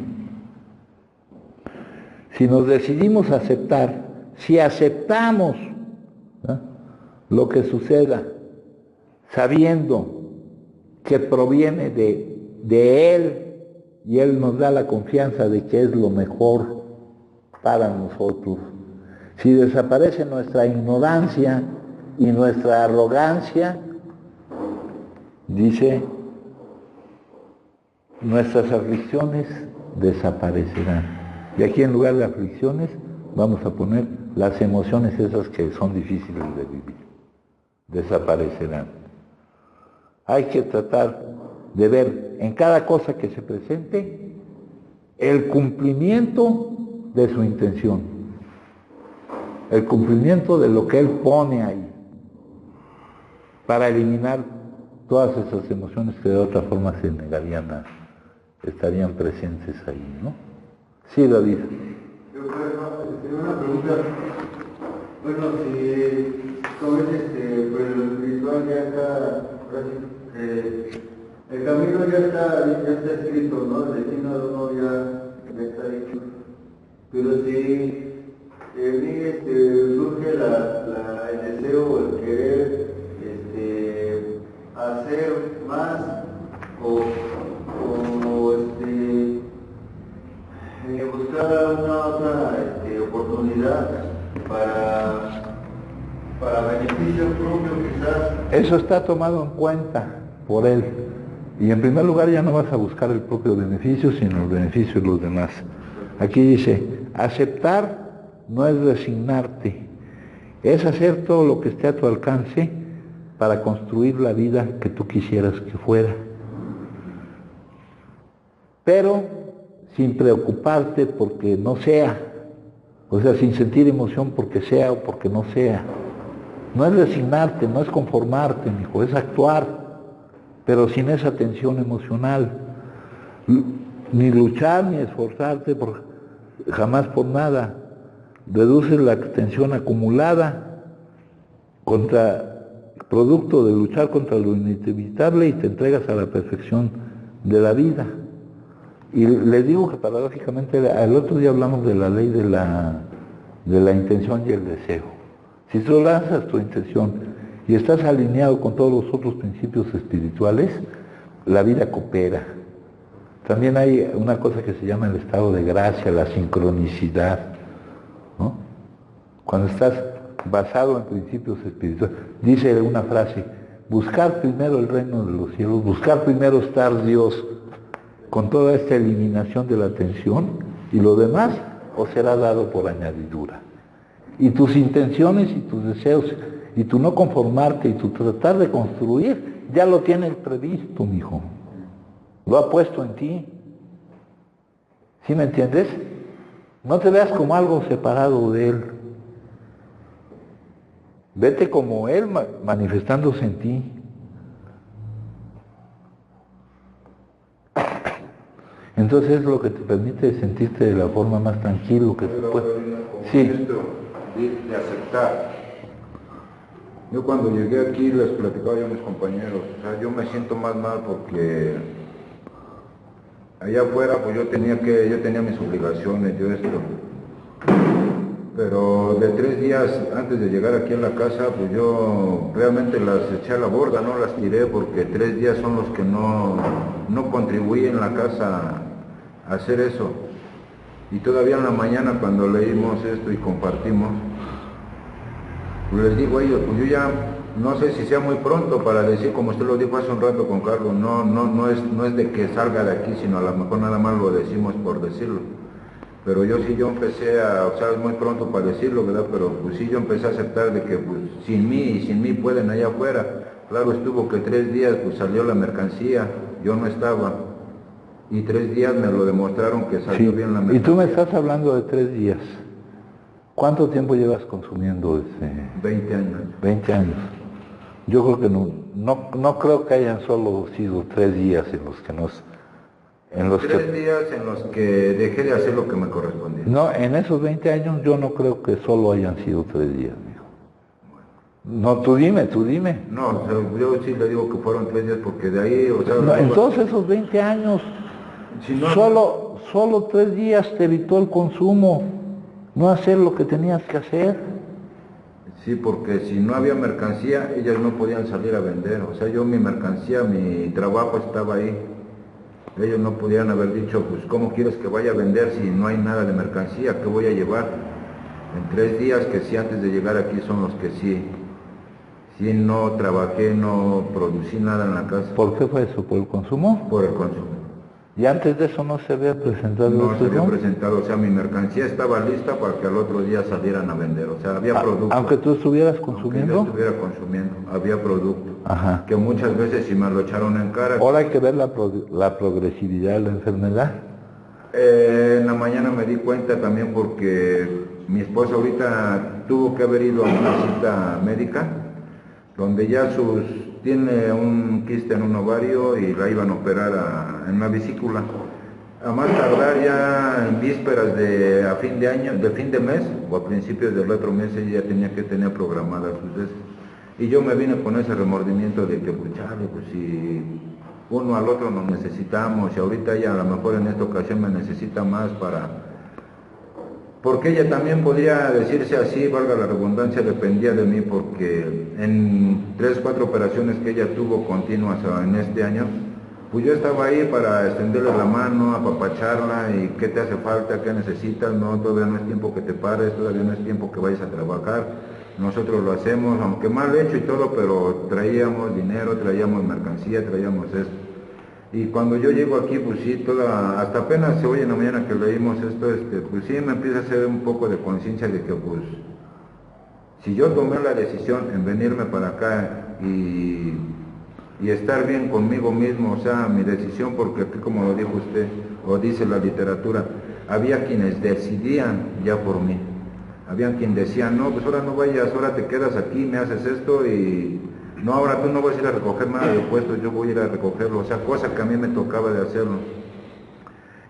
si nos decidimos aceptar, si aceptamos ¿verdad? Lo que suceda, sabiendo que proviene de Él, y Él nos da la confianza de que es lo mejor para nosotros. Si desaparece nuestra ignorancia y nuestra arrogancia, dice, nuestras aflicciones desaparecerán. Y aquí en lugar de aflicciones vamos a poner las emociones esas que son difíciles de vivir. Desaparecerán. Hay que tratar de ver en cada cosa que se presente el cumplimiento de su intención, el cumplimiento de lo que Él pone ahí, para eliminar todas esas emociones que de otra forma se negarían estarían presentes ahí, ¿no? Sí, David. Una pregunta. Bueno, si como es pues lo espiritual ya está, el camino ya está escrito, ¿no? El destino de uno ya está dicho. Pero si en mí surge el deseo o el querer hacer más o buscar una otra oportunidad para beneficio propio quizás. Eso está tomado en cuenta por Él. Y en primer lugar ya no vas a buscar el propio beneficio, sino el beneficio de los demás. Aquí dice, aceptar no es resignarte, es hacer todo lo que esté a tu alcance para construir la vida que tú quisieras que fuera. Pero sin preocuparte porque no sea, o sea, sin sentir emoción porque sea o porque no sea. No es resignarte, no es conformarte, mijo, es actuar, pero sin esa tensión emocional. Ni luchar ni esforzarte jamás por nada. Reduces la tensión acumulada producto de luchar contra lo inevitable y te entregas a la perfección de la vida. Y les digo que paradójicamente, el otro día hablamos de la ley de la intención y el deseo. Si tú lanzas tu intención y estás alineado con todos los otros principios espirituales, la vida coopera. También hay una cosa que se llama el estado de gracia, la sincronicidad, ¿no? Cuando estás basado en principios espirituales, dice una frase, buscar primero el reino de los cielos, buscar primero estar Dios, con toda esta eliminación de la tensión, y lo demás os será dado por añadidura. Y tus intenciones y tus deseos, y tu no conformarte, y tu tratar de construir, ya lo tienes previsto, mijo. Lo ha puesto en ti. ¿Sí me entiendes? No te veas como algo separado de Él. Vete como Él manifestándose en ti. Entonces es lo que te permite sentirte de la forma más tranquilo que se puede. Sí. De aceptar. Yo cuando llegué aquí les platicaba yo a mis compañeros, o sea, yo me siento más mal porque allá afuera pues yo tenía mis obligaciones, yo esto. Pero de 3 días antes de llegar aquí a la casa, pues yo realmente las eché a la borda, no las tiré porque 3 días son los que no contribuyen en la casa a hacer eso. Y todavía en la mañana cuando leímos esto y compartimos, pues les digo a ellos, pues yo ya no sé si sea muy pronto para decir, como usted lo dijo hace un rato con Carlos, no es de que salga de aquí, sino a lo mejor nada más lo decimos por decirlo. Pero yo empecé o sea, es muy pronto para decirlo, ¿verdad? Pero pues sí, yo empecé a aceptar de que pues sin mí pueden allá afuera. Claro, estuvo que 3 días pues salió la mercancía, yo no estaba. Y 3 días me lo demostraron que salió bien la mercancía. Y tú me estás hablando de 3 días. ¿Cuánto tiempo llevas consumiendo 20 años. 20 años. Yo creo que no creo que hayan solo sido 3 días en los que Tres días en los que dejé de hacer lo que me correspondía. No, en esos 20 años yo no creo que solo hayan sido 3 días, mijo. No, tú dime. No, o sea, yo sí le digo que fueron 3 días porque de ahí, o sea... No, en todos esos 20 años, si no, solo 3 días te evitó el consumo, no hacer lo que tenías que hacer. Sí, porque si no había mercancía, ellas no podían salir a vender. O sea, mi mercancía, mi trabajo estaba ahí. Ellos no podían haber dicho, pues, ¿cómo quieres que vaya a vender si no hay nada de mercancía? ¿Qué voy a llevar? En 3 días que sí, antes de llegar aquí, son los que sí no trabajé, no producí nada en la casa. ¿Por qué fue eso? ¿Por el consumo? Por el consumo. ¿Y antes de eso no se había presentado? No se había presentado, o sea, mi mercancía estaba lista para que al otro día salieran a vender, o sea, había producto. ¿Aunque tú estuvieras consumiendo? Aunque yo estuviera consumiendo, había producto. Ajá. Que muchas veces sí me lo echaron en cara. Ahora hay que ver la progresividad de la enfermedad. En la mañana me di cuenta también porque mi esposa ahorita tuvo que haber ido a una cita médica, donde ya tiene un quiste en un ovario y la iban a operar en una vesícula. A más tardar ya en vísperas de fin de mes o a principios del otro mes ella ya tenía que tener programadas sus veces. Y yo me vine con ese remordimiento de que pues chale, pues si uno al otro nos necesitamos y ahorita ella a lo mejor en esta ocasión me necesita más porque ella también podría decirse así, valga la redundancia, dependía de mí porque en 3-4 operaciones que ella tuvo continuas en este año, pues yo estaba ahí para extenderle la mano, apapacharla y qué te hace falta, qué necesitas, no, todavía no es tiempo que te pares, todavía no es tiempo que vayas a trabajar, nosotros lo hacemos, aunque mal hecho y todo, pero traíamos dinero, traíamos mercancía, traíamos esto. Y cuando yo llego aquí, pues sí, hasta apenas hoy en la mañana que leímos esto, pues sí me empieza a hacer un poco de conciencia de que pues, si yo tomé la decisión en venirme para acá y estar bien conmigo mismo, o sea, mi decisión, porque aquí como lo dijo usted, o dice la literatura, había quienes decidían ya por mí. Habían quien decían, no, pues ahora no vayas, ahora te quedas aquí, me haces esto y... No, ahora tú no vas a ir a recoger nada de puestos, yo voy a ir a recogerlo, o sea, cosa que a mí me tocaba de hacerlo.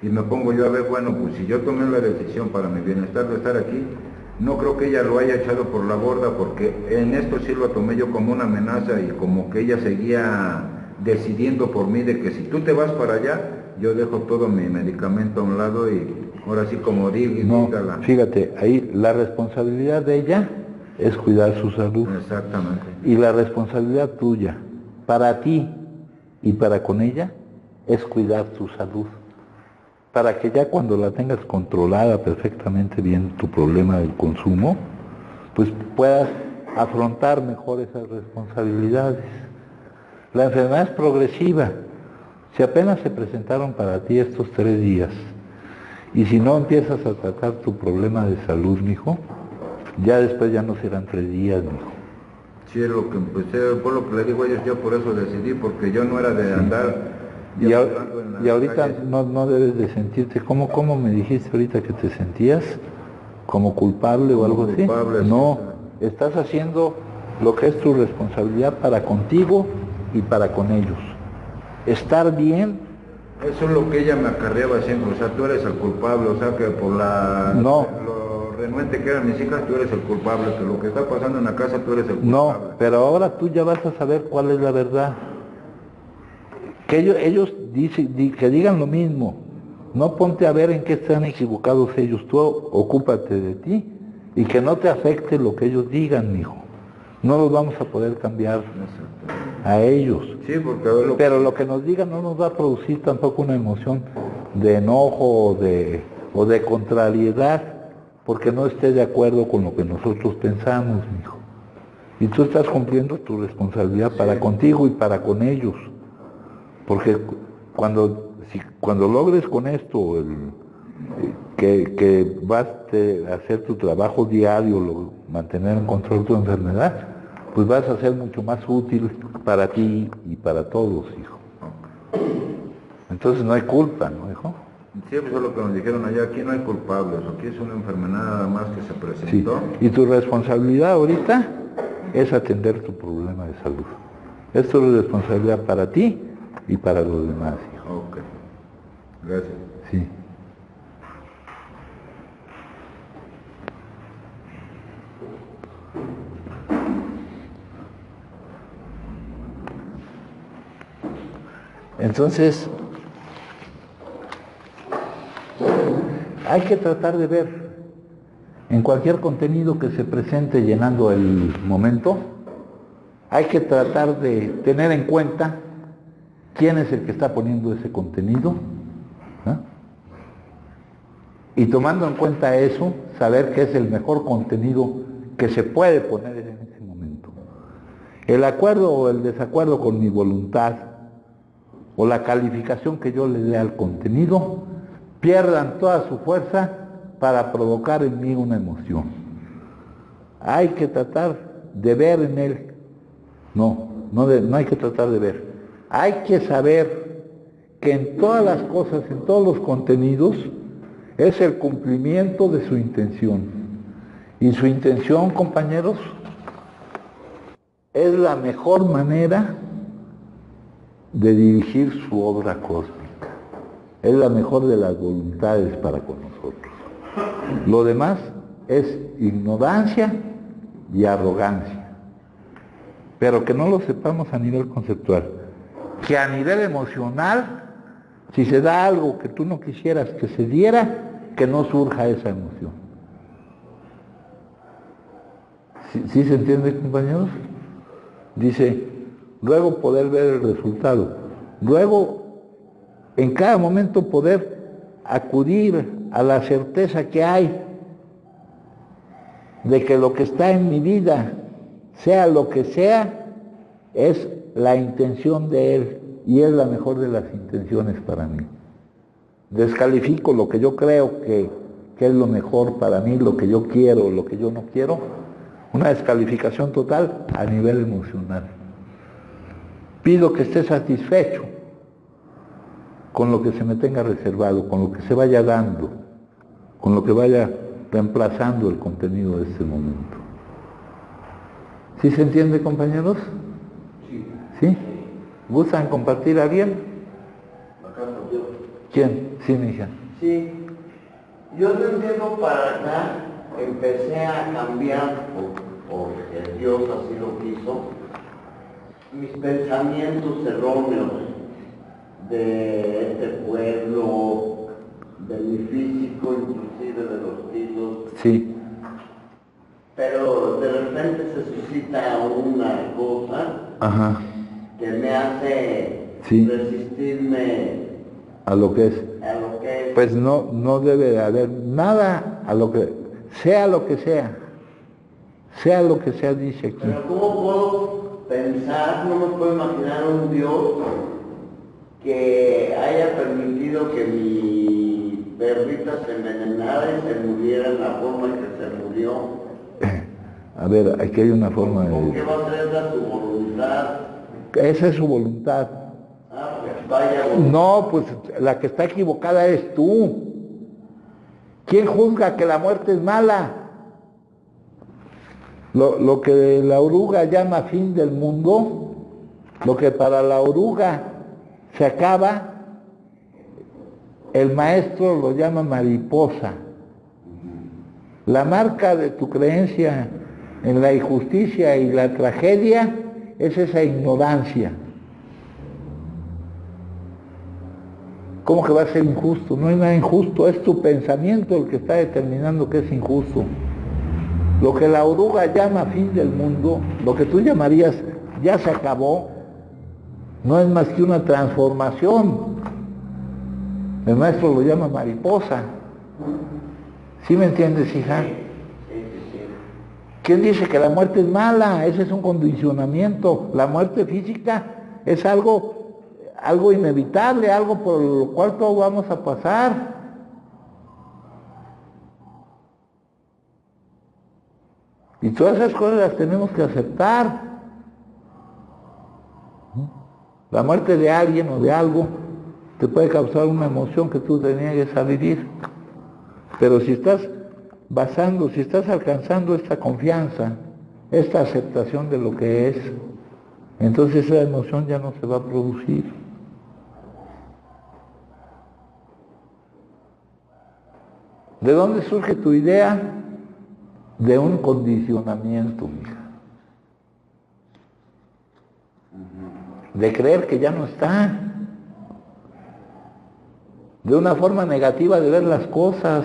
Y me pongo yo a ver, bueno, pues si yo tomé la decisión para mi bienestar de estar aquí, no creo que ella lo haya echado por la borda, porque en esto sí lo tomé yo como una amenaza y como que ella seguía decidiendo por mí de que si tú te vas para allá, yo dejo todo mi medicamento a un lado y ahora sí como digo, no, fíjate, ahí la responsabilidad de ella es cuidar su salud. Exactamente. Y la responsabilidad tuya, para ti y para con ella, es cuidar tu salud. Para que ya cuando la tengas controlada perfectamente bien tu problema del consumo, pues puedas afrontar mejor esas responsabilidades. La enfermedad es progresiva. Si apenas se presentaron para ti estos 3 días, y si no empiezas a tratar tu problema de salud, mijo, ya después ya no serán 3 días, mijo. Sí, es lo que empecé, por lo que le digo a ellos, yo por eso decidí, porque yo no era de andar... Y ahorita no debes de sentirte, ¿cómo me dijiste ahorita que te sentías? ¿Como culpable o algo así? No, estás haciendo lo que es tu responsabilidad para contigo y para con ellos. Estar bien Eso es lo que ella me acarreaba siempre, o sea, tú eres el culpable, o sea, que por No. lo renuente que eran mis hijas, tú eres el culpable, que lo que está pasando en la casa, tú eres el culpable. No, pero ahora tú ya vas a saber cuál es la verdad. Que ellos que digan lo mismo. No ponte a ver en qué están equivocados ellos. Tú ocúpate de ti y que no te afecte lo que ellos digan, mijo. No los vamos a poder cambiar a ellos. Sí, porque Pero lo que nos digan no nos va a producir tampoco una emoción de enojo o de contrariedad, porque no esté de acuerdo con lo que nosotros pensamos, mijo. Y tú estás cumpliendo tu responsabilidad para contigo y para con ellos. Porque cuando logres con esto que vas a hacer tu trabajo diario, mantener en control tu enfermedad, pues vas a ser mucho más útil para ti y para todos, hijo. Entonces no hay culpa, ¿no, hijo? Sí, pues es lo que nos dijeron allá, aquí no hay culpables, aquí es una enfermedad nada más que se presentó. Sí. Y tu responsabilidad ahorita es atender tu problema de salud. Esto es responsabilidad para ti y para los demás, hijo. Ok, gracias. Sí. Entonces, hay que tratar de ver en cualquier contenido que se presente llenando el momento, hay que tratar de tener en cuenta quién es el que está poniendo ese contenido, ¿no? Y tomando en cuenta eso, saber qué es el mejor contenido que se puede poner en ese momento. El acuerdo o el desacuerdo con mi voluntad o la calificación que yo le dé al contenido pierdan toda su fuerza para provocar en mí una emoción. Hay que tratar de ver en él, no hay que tratar de ver, hay que saber que en todas las cosas, en todos los contenidos, es el cumplimiento de su intención. Y su intención, compañeros, es la mejor manera de dirigir su obra cósmica. Es la mejor de las voluntades para con nosotros. Lo demás es ignorancia y arrogancia. Pero que no lo sepamos a nivel conceptual. Que a nivel emocional, si se da algo que tú no quisieras que se diera, que no surja esa emoción. ¿Sí se entiende, compañeros? Dice, luego poder ver el resultado. Luego, en cada momento poder acudir a la certeza que hay de que lo que está en mi vida, sea lo que sea, es la intención de Él y es la mejor de las intenciones para mí. Descalifico lo que yo creo que es lo mejor para mí, lo que yo quiero, lo que yo no quiero, una descalificación total a nivel emocional. Pido que esté satisfecho con lo que se me tenga reservado, con lo que se vaya dando, con lo que vaya reemplazando el contenido de este momento. ¿Sí se entiende, compañeros? Sí. ¿Sí? ¿Gustan compartir a alguien? Acá yo. ¿Quién? Sí, mi hija. Sí, yo de un tiempo para acá empecé a cambiar, porque Dios así lo quiso, mis pensamientos erróneos de este pueblo, de mi físico, inclusive de los kilos. Sí. Pero de repente se suscita una cosa Ajá. que me hace Sí. resistirme A lo que es. a lo que es. Pues no debe de haber nada a lo que sea, dice aquí. Pero ¿cómo puedo pensar, no me puedo imaginar un Dios que haya permitido que mi perrita se envenenara y se muriera en la forma en que se murió? A ver, aquí hay una forma ¿Con qué de... va a ser esa su voluntad? Esa es su voluntad. Ah, pues vaya voluntad. No, pues la que está equivocada es tú. ¿Quién juzga que la muerte es mala? Lo que la oruga llama fin del mundo, lo que para la oruga se acaba, el maestro lo llama mariposa. La marca de tu creencia en la injusticia y la tragedia es esa ignorancia. ¿Cómo que va a ser injusto? No hay nada injusto, es tu pensamiento el que está determinando que es injusto. Lo que la oruga llama fin del mundo, lo que tú llamarías ya se acabó, no es más que una transformación. El maestro lo llama mariposa. ¿Sí me entiendes, hija? ¿Quién dice que la muerte es mala? Ese es un condicionamiento. La muerte física es algo inevitable, algo por lo cual todos vamos a pasar. Y todas esas cosas las tenemos que aceptar. La muerte de alguien o de algo te puede causar una emoción que tú te niegues a vivir. Pero si estás si estás alcanzando esta confianza, esta aceptación de lo que es, entonces esa emoción ya no se va a producir. ¿De dónde surge tu idea? De un condicionamiento, mija. De creer que ya no está. De una forma negativa de ver las cosas.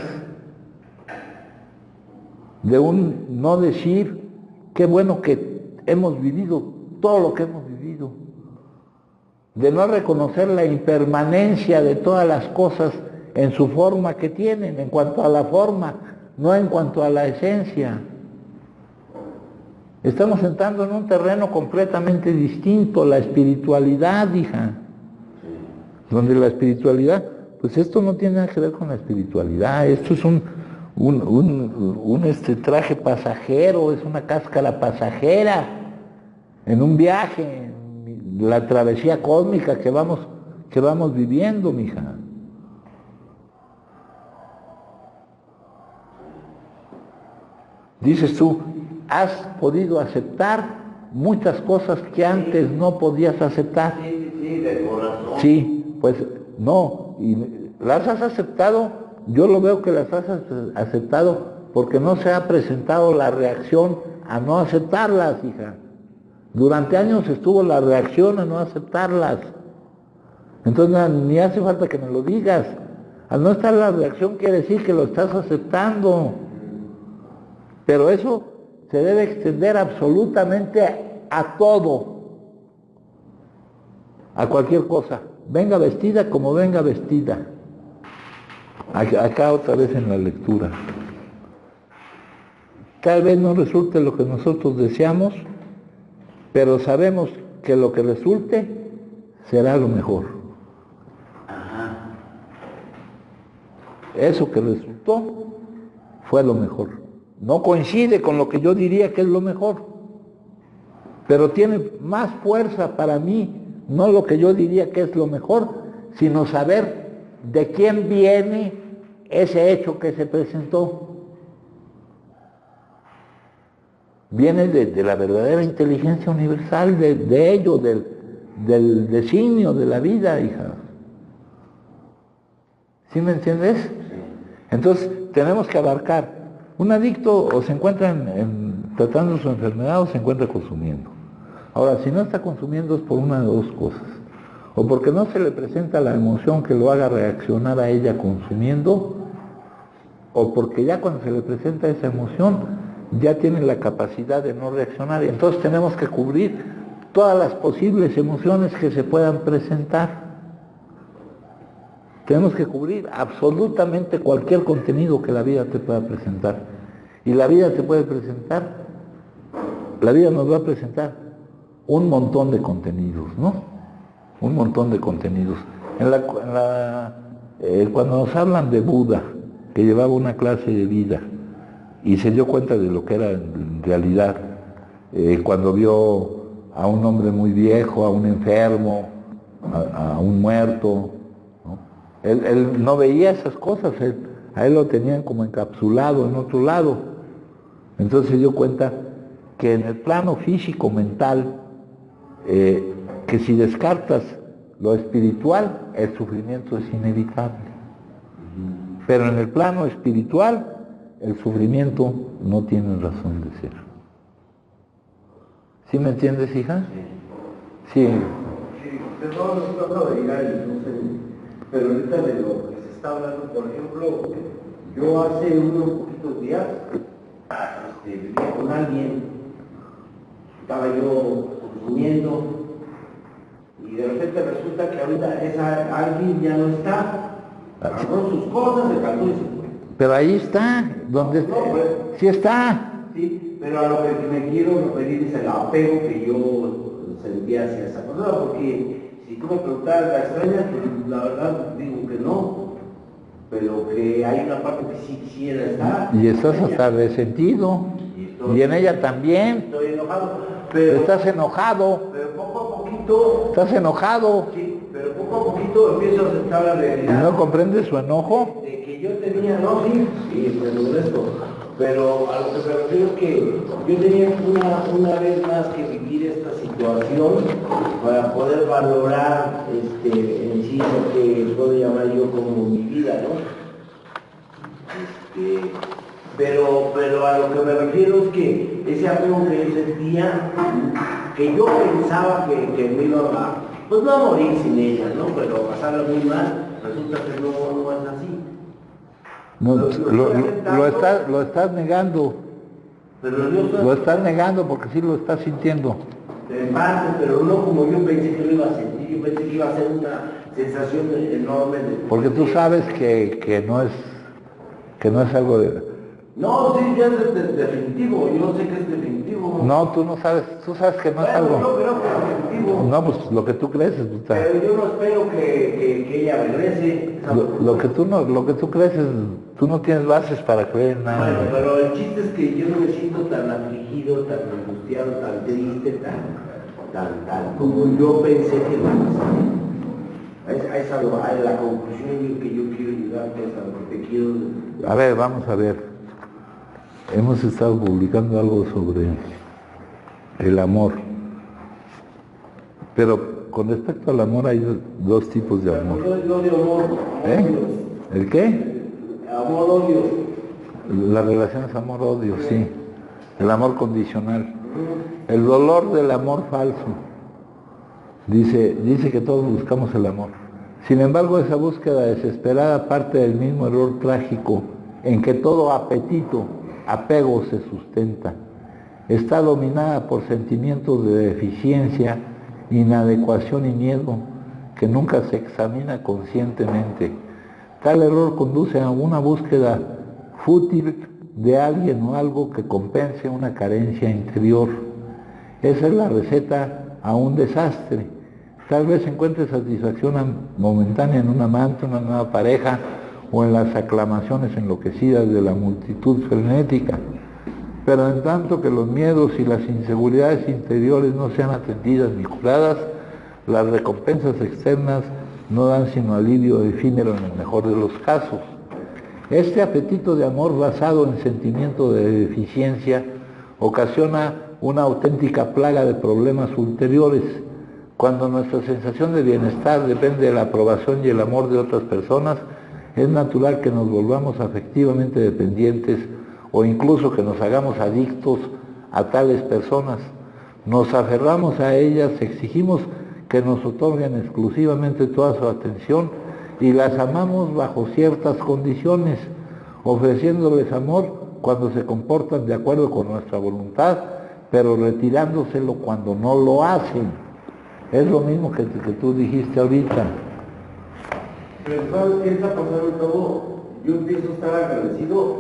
De un no decir, qué bueno que hemos vivido todo lo que hemos vivido. De no reconocer la impermanencia de todas las cosas en su forma que tienen, en cuanto a la forma, no en cuanto a la esencia. Estamos entrando en un terreno completamente distinto, la espiritualidad, hija. Donde la espiritualidad, pues esto no tiene nada que ver con la espiritualidad, esto es un traje pasajero, es una cáscara pasajera, en un viaje, en la travesía cósmica que vamos viviendo, mija. Dices tú, has podido aceptar muchas cosas que antes no podías aceptar. Sí, de corazón. Sí, pues no, y las has aceptado, yo lo veo que las has aceptado porque no se ha presentado la reacción a no aceptarlas, hija. Durante años estuvo la reacción a no aceptarlas. Entonces ni hace falta que me lo digas. Al no estar la reacción quiere decir que lo estás aceptando. Pero eso se debe extender absolutamente a todo, a cualquier cosa, venga vestida como venga vestida. Acá otra vez en la lectura. Tal vez no resulte lo que nosotros deseamos, pero sabemos que lo que resulte será lo mejor. Eso que resultó fue lo mejor. No coincide con lo que yo diría que es lo mejor, pero tiene más fuerza para mí, no lo que yo diría que es lo mejor, sino saber de quién viene ese hecho que se presentó. Viene de la verdadera inteligencia universal, de ello, del designio de la vida, hija. ¿Sí me entiendes? Entonces tenemos que abarcar. Un adicto o se encuentra tratando su enfermedad o se encuentra consumiendo. Ahora, si no está consumiendo es por una de dos cosas. O porque no se le presenta la emoción que lo haga reaccionar a ella consumiendo, o porque ya cuando se le presenta esa emoción ya tiene la capacidad de no reaccionar. Y entonces tenemos que cubrir todas las posibles emociones que se puedan presentar. Tenemos que cubrir absolutamente cualquier contenido que la vida te pueda presentar. Y la vida te puede presentar, la vida nos va a presentar un montón de contenidos, ¿no? Un montón de contenidos. Cuando nos hablan de Buda, que llevaba una clase de vida y se dio cuenta de lo que era en realidad, cuando vio a un hombre muy viejo, a un enfermo, a un muerto, Él no veía esas cosas, a él lo tenían como encapsulado en otro lado. Entonces se dio cuenta que en el plano físico, mental, que si descartas lo espiritual, el sufrimiento es inevitable. Pero en el plano espiritual, el sufrimiento no tiene razón de ser. ¿Sí me entiendes, hija? Sí. Sí, perdón, no acabo de llegar y no sé, pero ahorita de lo que se está hablando, por ejemplo, yo hace unos poquitos días vivía con alguien, estaba yo consumiendo y de repente resulta que ahorita esa alguien ya no está, agarró sus cosas, se calmó y se fue. Pero ahí está, donde No, pues, sí está. sí, pero a lo que me quiero referir es el apego que yo sentía hacia esa persona, porque si tú me preguntas, ¿la extrañas? Pues la verdad digo que no, pero que hay una parte que sí quisiera estar. Y estás hasta resentido. Y en ella también. Estoy enojado, pero Estás enojado. pero poco a poquito, Estás enojado. sí, pero poco a poquito empiezo a aceptar la ¿Y realidad. no comprendes su enojo? De que yo tenía, no, sí, pues esto, pero a lo que me refiero es que yo tenía una vez más que vivir esta situación para poder valorar en sí lo que puedo llamar yo como mi vida, ¿no? Pero a lo que me refiero es que ese apego que yo sentía, que yo pensaba que me iba a, pues no a morir sin ella, ¿no? Pero a pasarla muy mal, resulta que no es así. No, lo estás negando. Pero yo Lo estás negando porque sí lo estás sintiendo. en parte, pero no como yo pensé que lo iba a sentir, yo pensé que iba a ser una sensación enorme de... Porque tú sabes que no es algo de... No, sí, ya es definitivo, yo sé que es definitivo. No, tú no sabes, tú sabes que no es Bueno, yo algo... creo que es definitivo. No, pues lo que tú crees es... puta. Pero yo no espero que ella regrese. Lo que tú crees es... Tú no tienes bases para creer en Bueno, nada. pero el chiste es que yo no me siento tan afligido, tan angustiado, tan triste, tan como yo pensé que lo iba a ser. A la conclusión que yo quiero llegar, pues, a lo que te quiero... A ver, vamos a ver. Hemos estado publicando algo sobre el amor. Pero con respecto al amor hay dos tipos de amor. No de amor, ¿Eh? ¿El qué? amor-odio. La relación es amor-odio, sí. El amor condicional. El dolor del amor falso. Dice que todos buscamos el amor. Sin embargo, esa búsqueda desesperada parte del mismo error trágico en que todo apego se sustenta. Está dominada por sentimientos de deficiencia, inadecuación y miedo que nunca se examina conscientemente. Tal error conduce a una búsqueda fútil de alguien o algo que compense una carencia interior. Esa es la receta a un desastre. Tal vez encuentre satisfacción momentánea en un amante, una nueva pareja o en las aclamaciones enloquecidas de la multitud frenética. Pero en tanto que los miedos y las inseguridades interiores no sean atendidas ni curadas, las recompensas externas no dan sino alivio efímero en el mejor de los casos. Este apetito de amor basado en sentimiento de deficiencia ocasiona una auténtica plaga de problemas ulteriores. Cuando nuestra sensación de bienestar depende de la aprobación y el amor de otras personas, es natural que nos volvamos afectivamente dependientes o incluso que nos hagamos adictos a tales personas. Nos aferramos a ellas, exigimos que nos otorguen exclusivamente toda su atención y las amamos bajo ciertas condiciones, ofreciéndoles amor cuando se comportan de acuerdo con nuestra voluntad, pero retirándoselo cuando no lo hacen. Es lo mismo que tú dijiste ahorita. Pero ¿sabes qué está pasando todo? Yo empiezo a estar agradecido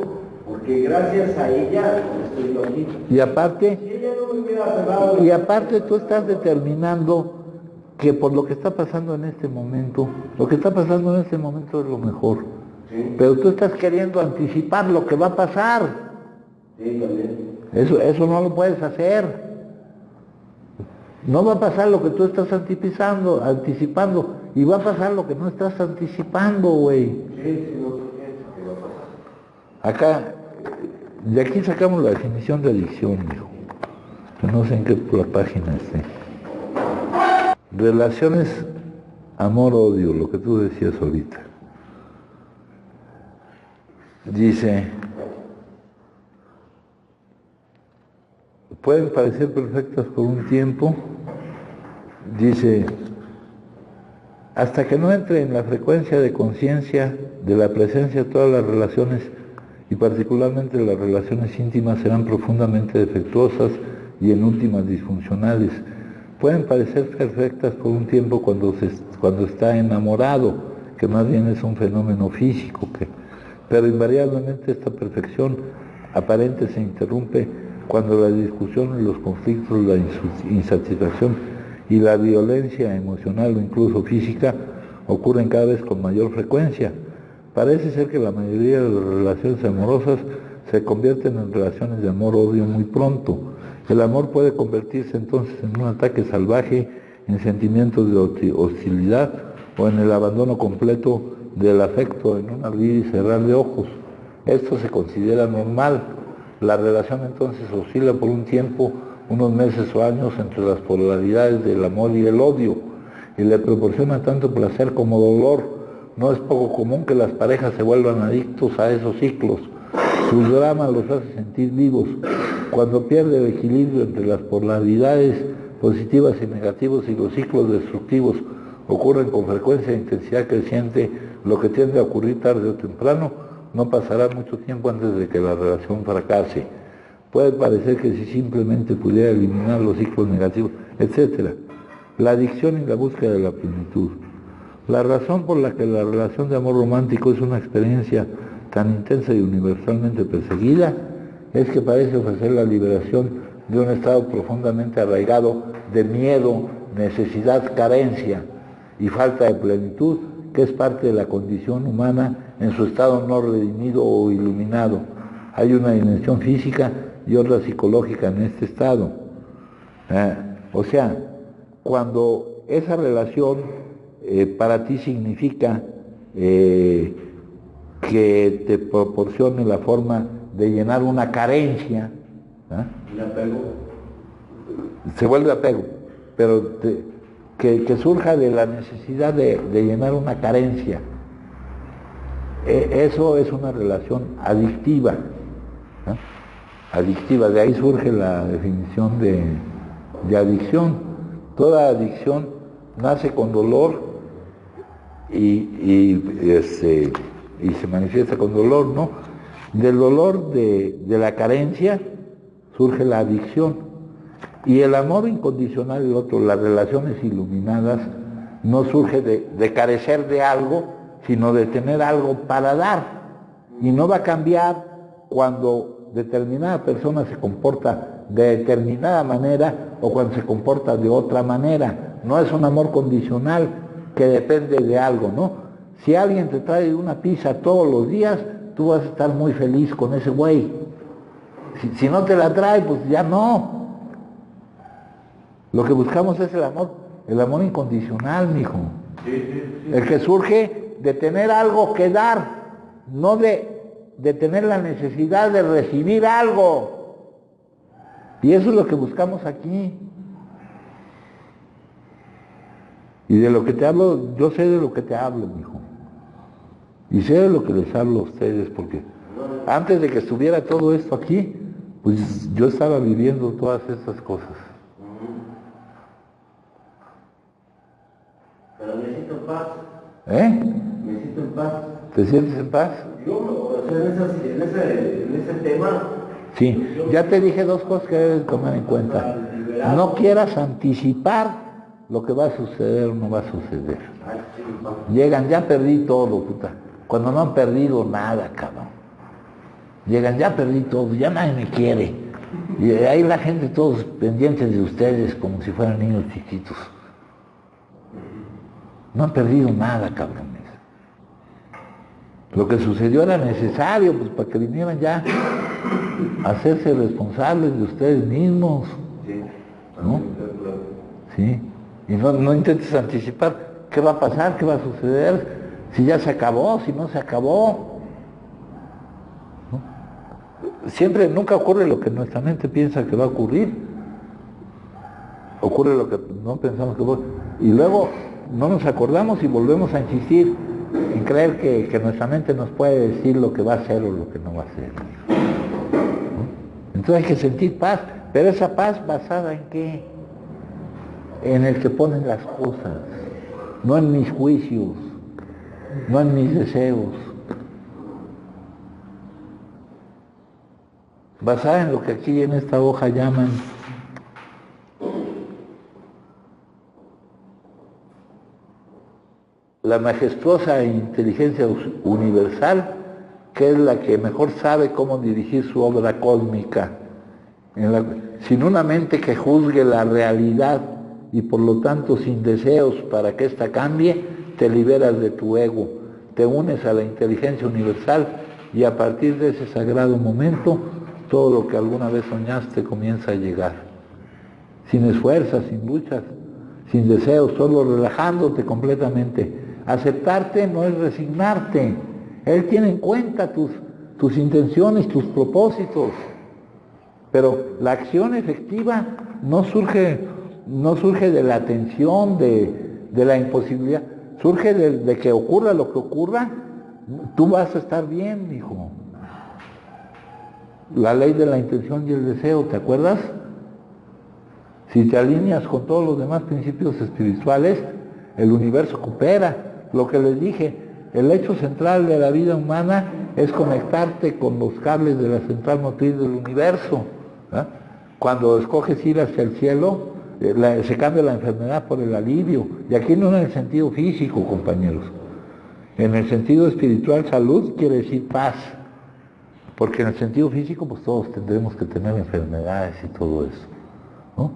porque gracias a ella estoy yo aquí. Y aparte, Si ella no me hubiera cerrado... y aparte tú estás determinando que por lo que está pasando en este momento, lo que está pasando en este momento es lo mejor. Sí. Pero tú estás queriendo anticipar lo que va a pasar. Sí, también. Eso no lo puedes hacer. No va a pasar lo que tú estás anticipando, y va a pasar lo que no estás anticipando, güey. Sí, no sé qué va a pasar. Acá, de aquí sacamos la definición de adicción, hijo. Que no sé en qué la página esté. Relaciones amor-odio, lo que tú decías ahorita. Dice, pueden parecer perfectas por un tiempo, dice, hasta que no entre en la frecuencia de conciencia de la presencia de todas las relaciones, y particularmente las relaciones íntimas, serán profundamente defectuosas y en últimas disfuncionales. Pueden parecer perfectas por un tiempo cuando está enamorado, que más bien es un fenómeno físico, pero invariablemente esta perfección aparente se interrumpe cuando la discusión, los conflictos, la insatisfacción y la violencia emocional o incluso física ocurren cada vez con mayor frecuencia. Parece ser que la mayoría de las relaciones amorosas se convierten en relaciones de amor-odio muy pronto. El amor puede convertirse entonces en un ataque salvaje, en sentimientos de hostilidad o en el abandono completo del afecto, en un abrir y cerrar de ojos. Esto se considera normal. La relación entonces oscila por un tiempo, unos meses o años, entre las polaridades del amor y el odio, y le proporciona tanto placer como dolor. No es poco común que las parejas se vuelvan adictos a esos ciclos. Su drama los hace sentir vivos. Cuando pierde el equilibrio entre las polaridades positivas y negativas y los ciclos destructivos ocurren con frecuencia e intensidad creciente, lo que tiende a ocurrir tarde o temprano, no pasará mucho tiempo antes de que la relación fracase. Puede parecer que si simplemente pudiera eliminar los ciclos negativos, etc. La adicción y la búsqueda de la plenitud. La razón por la que la relación de amor romántico es una experiencia tan intensa y universalmente perseguida es que parece ofrecer la liberación de un estado profundamente arraigado de miedo, necesidad, carencia y falta de plenitud, que es parte de la condición humana en su estado no redimido o iluminado. Hay una dimensión física y otra psicológica en este estado. O sea, cuando esa relación para ti significa que te proporcione la forma de llenar una carencia, ¿El apego? Se vuelve apego, pero que surja de la necesidad de llenar una carencia. Eso es una relación adictiva. Adictiva, de ahí surge la definición de adicción. Toda adicción nace con dolor y se manifiesta con dolor, ¿no? Del dolor de la carencia surge la adicción. Y el amor incondicional, el otro, las relaciones iluminadas, no surge de carecer de algo, sino de tener algo para dar. Y no va a cambiar cuando determinada persona se comporta de determinada manera o cuando se comporta de otra manera. No es un amor condicional que depende de algo, ¿no? Si alguien te trae una pizza todos los días, tú vas a estar muy feliz con ese güey. Si no te la trae, pues ya no. Lo que buscamos es el amor incondicional, mijo. Sí. El que surge de tener algo que dar, no de tener la necesidad de recibir algo. Y eso es lo que buscamos aquí. Y de lo que te hablo, yo sé de lo que te hablo, mijo. Y sé de lo que les hablo a ustedes, porque antes de que estuviera todo esto aquí, pues yo estaba viviendo todas estas cosas. Pero necesito paz. Necesito paz. ¿Te sientes en paz? Yo, o sea, en ese tema... Sí, ya te dije dos cosas que debes tomar en cuenta. No quieras anticipar lo que va a suceder o no va a suceder. Llegan, ya perdí todo, puta. Cuando no han perdido nada, cabrón. Llegan, ya perdí todo, ya nadie me quiere. Y ahí la gente, todos pendientes de ustedes, como si fueran niños chiquitos. No han perdido nada, cabrones. Lo que sucedió era necesario, pues, para que vinieran ya a hacerse responsables de ustedes mismos. ¿No? Sí. Y no intentes anticipar qué va a pasar, qué va a suceder, si ya se acabó, si no se acabó. ¿No? Siempre, nunca ocurre lo que nuestra mente piensa que va a ocurrir. Ocurre lo que no pensamos que va a ocurrir. Y luego no nos acordamos y volvemos a insistir. en creer que nuestra mente nos puede decir lo que va a hacer o lo que no va a hacer. Entonces hay que sentir paz, pero esa paz basada en qué? En el que ponen las cosas, no en mis juicios, no en mis deseos. Basada en lo que aquí en esta hoja llaman la majestuosa inteligencia universal, que es la que mejor sabe cómo dirigir su obra cósmica, sin una mente que juzgue la realidad y por lo tanto sin deseos para que ésta cambie, te liberas de tu ego, te unes a la inteligencia universal y a partir de ese sagrado momento, todo lo que alguna vez soñaste comienza a llegar. Sin esfuerzos, sin luchas, sin deseos, solo relajándote completamente. Aceptarte no es resignarte. Él tiene en cuenta tus intenciones, tus propósitos. Pero la acción efectiva no surge de la tensión, de la imposibilidad. Surge de que ocurra lo que ocurra, tú vas a estar bien, hijo. La ley de la intención y el deseo, ¿te acuerdas? Si te alineas con todos los demás principios espirituales, el universo coopera. Lo que les dije, el hecho central de la vida humana es conectarte con los cables de la central motriz del universo. Cuando escoges ir hacia el cielo, se cambia la enfermedad por el alivio. Y aquí no en el sentido físico, compañeros. En el sentido espiritual, salud quiere decir paz. Porque en el sentido físico, pues todos tendremos que tener enfermedades y todo eso, ¿no?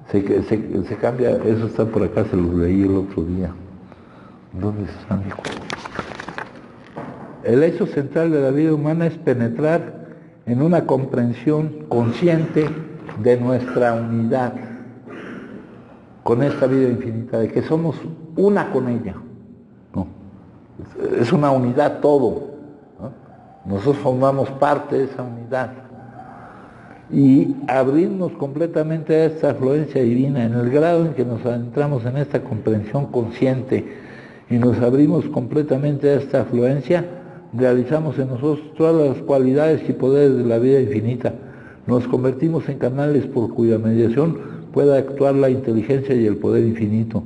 Se cambia, eso está por acá, se los leí el otro día. ¿Dónde están, hijo? El hecho central de la vida humana es penetrar en una comprensión consciente de nuestra unidad con esta vida infinita, de que somos una con ella, ¿no? Es una unidad todo. Nosotros formamos parte de esa unidad y abrirnos completamente a esta afluencia divina en el grado en que nos adentramos en esta comprensión consciente y nos abrimos completamente a esta afluencia, realizamos en nosotros todas las cualidades y poderes de la vida infinita, nos convertimos en canales por cuya mediación pueda actuar la inteligencia y el poder infinito.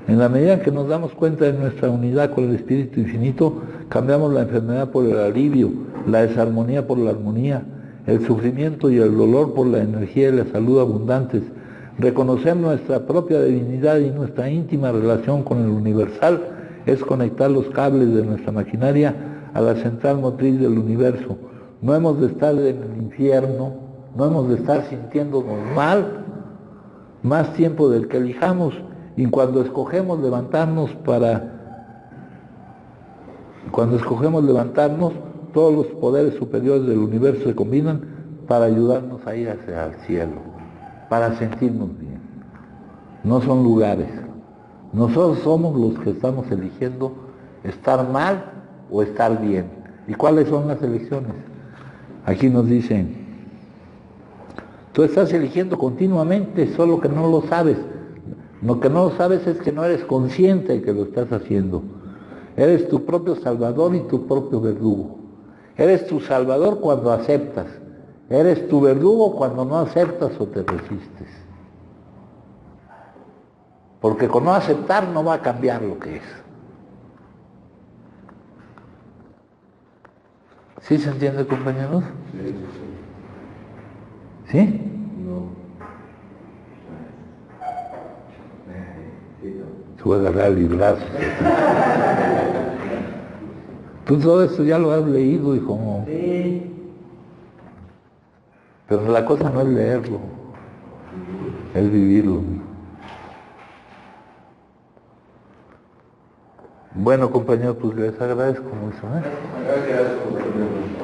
En la medida en que nos damos cuenta de nuestra unidad con el Espíritu Infinito, cambiamos la enfermedad por el alivio, la desarmonía por la armonía, el sufrimiento y el dolor por la energía y la salud abundantes. Reconocer nuestra propia divinidad y nuestra íntima relación con el universal es conectar los cables de nuestra maquinaria a la central motriz del universo. No hemos de estar en el infierno, no hemos de estar sintiéndonos mal más tiempo del que elijamos. Y cuando escogemos levantarnos, todos los poderes superiores del universo se combinan para ayudarnos a ir hacia el cielo, para sentirnos bien. No son lugares. Nosotros somos los que estamos eligiendo estar mal o estar bien. ¿Y cuáles son las elecciones? Aquí nos dicen, tú estás eligiendo continuamente, solo que no lo sabes. Lo que no lo sabes es que no eres consciente de que lo estás haciendo. Eres tu propio salvador y tu propio verdugo. Eres tu salvador cuando aceptas. Eres tu verdugo cuando no aceptas o te resistes. Porque con no aceptar no va a cambiar lo que es. ¿Sí se entiende, compañeros? ¿Sí? Tú vas a agarrar el librazo. Tú todo esto ya lo has leído, hijo. Sí. Pero la cosa no es leerlo, es vivirlo. Bueno, compañeros, pues les agradezco mucho, ¿eh? Gracias.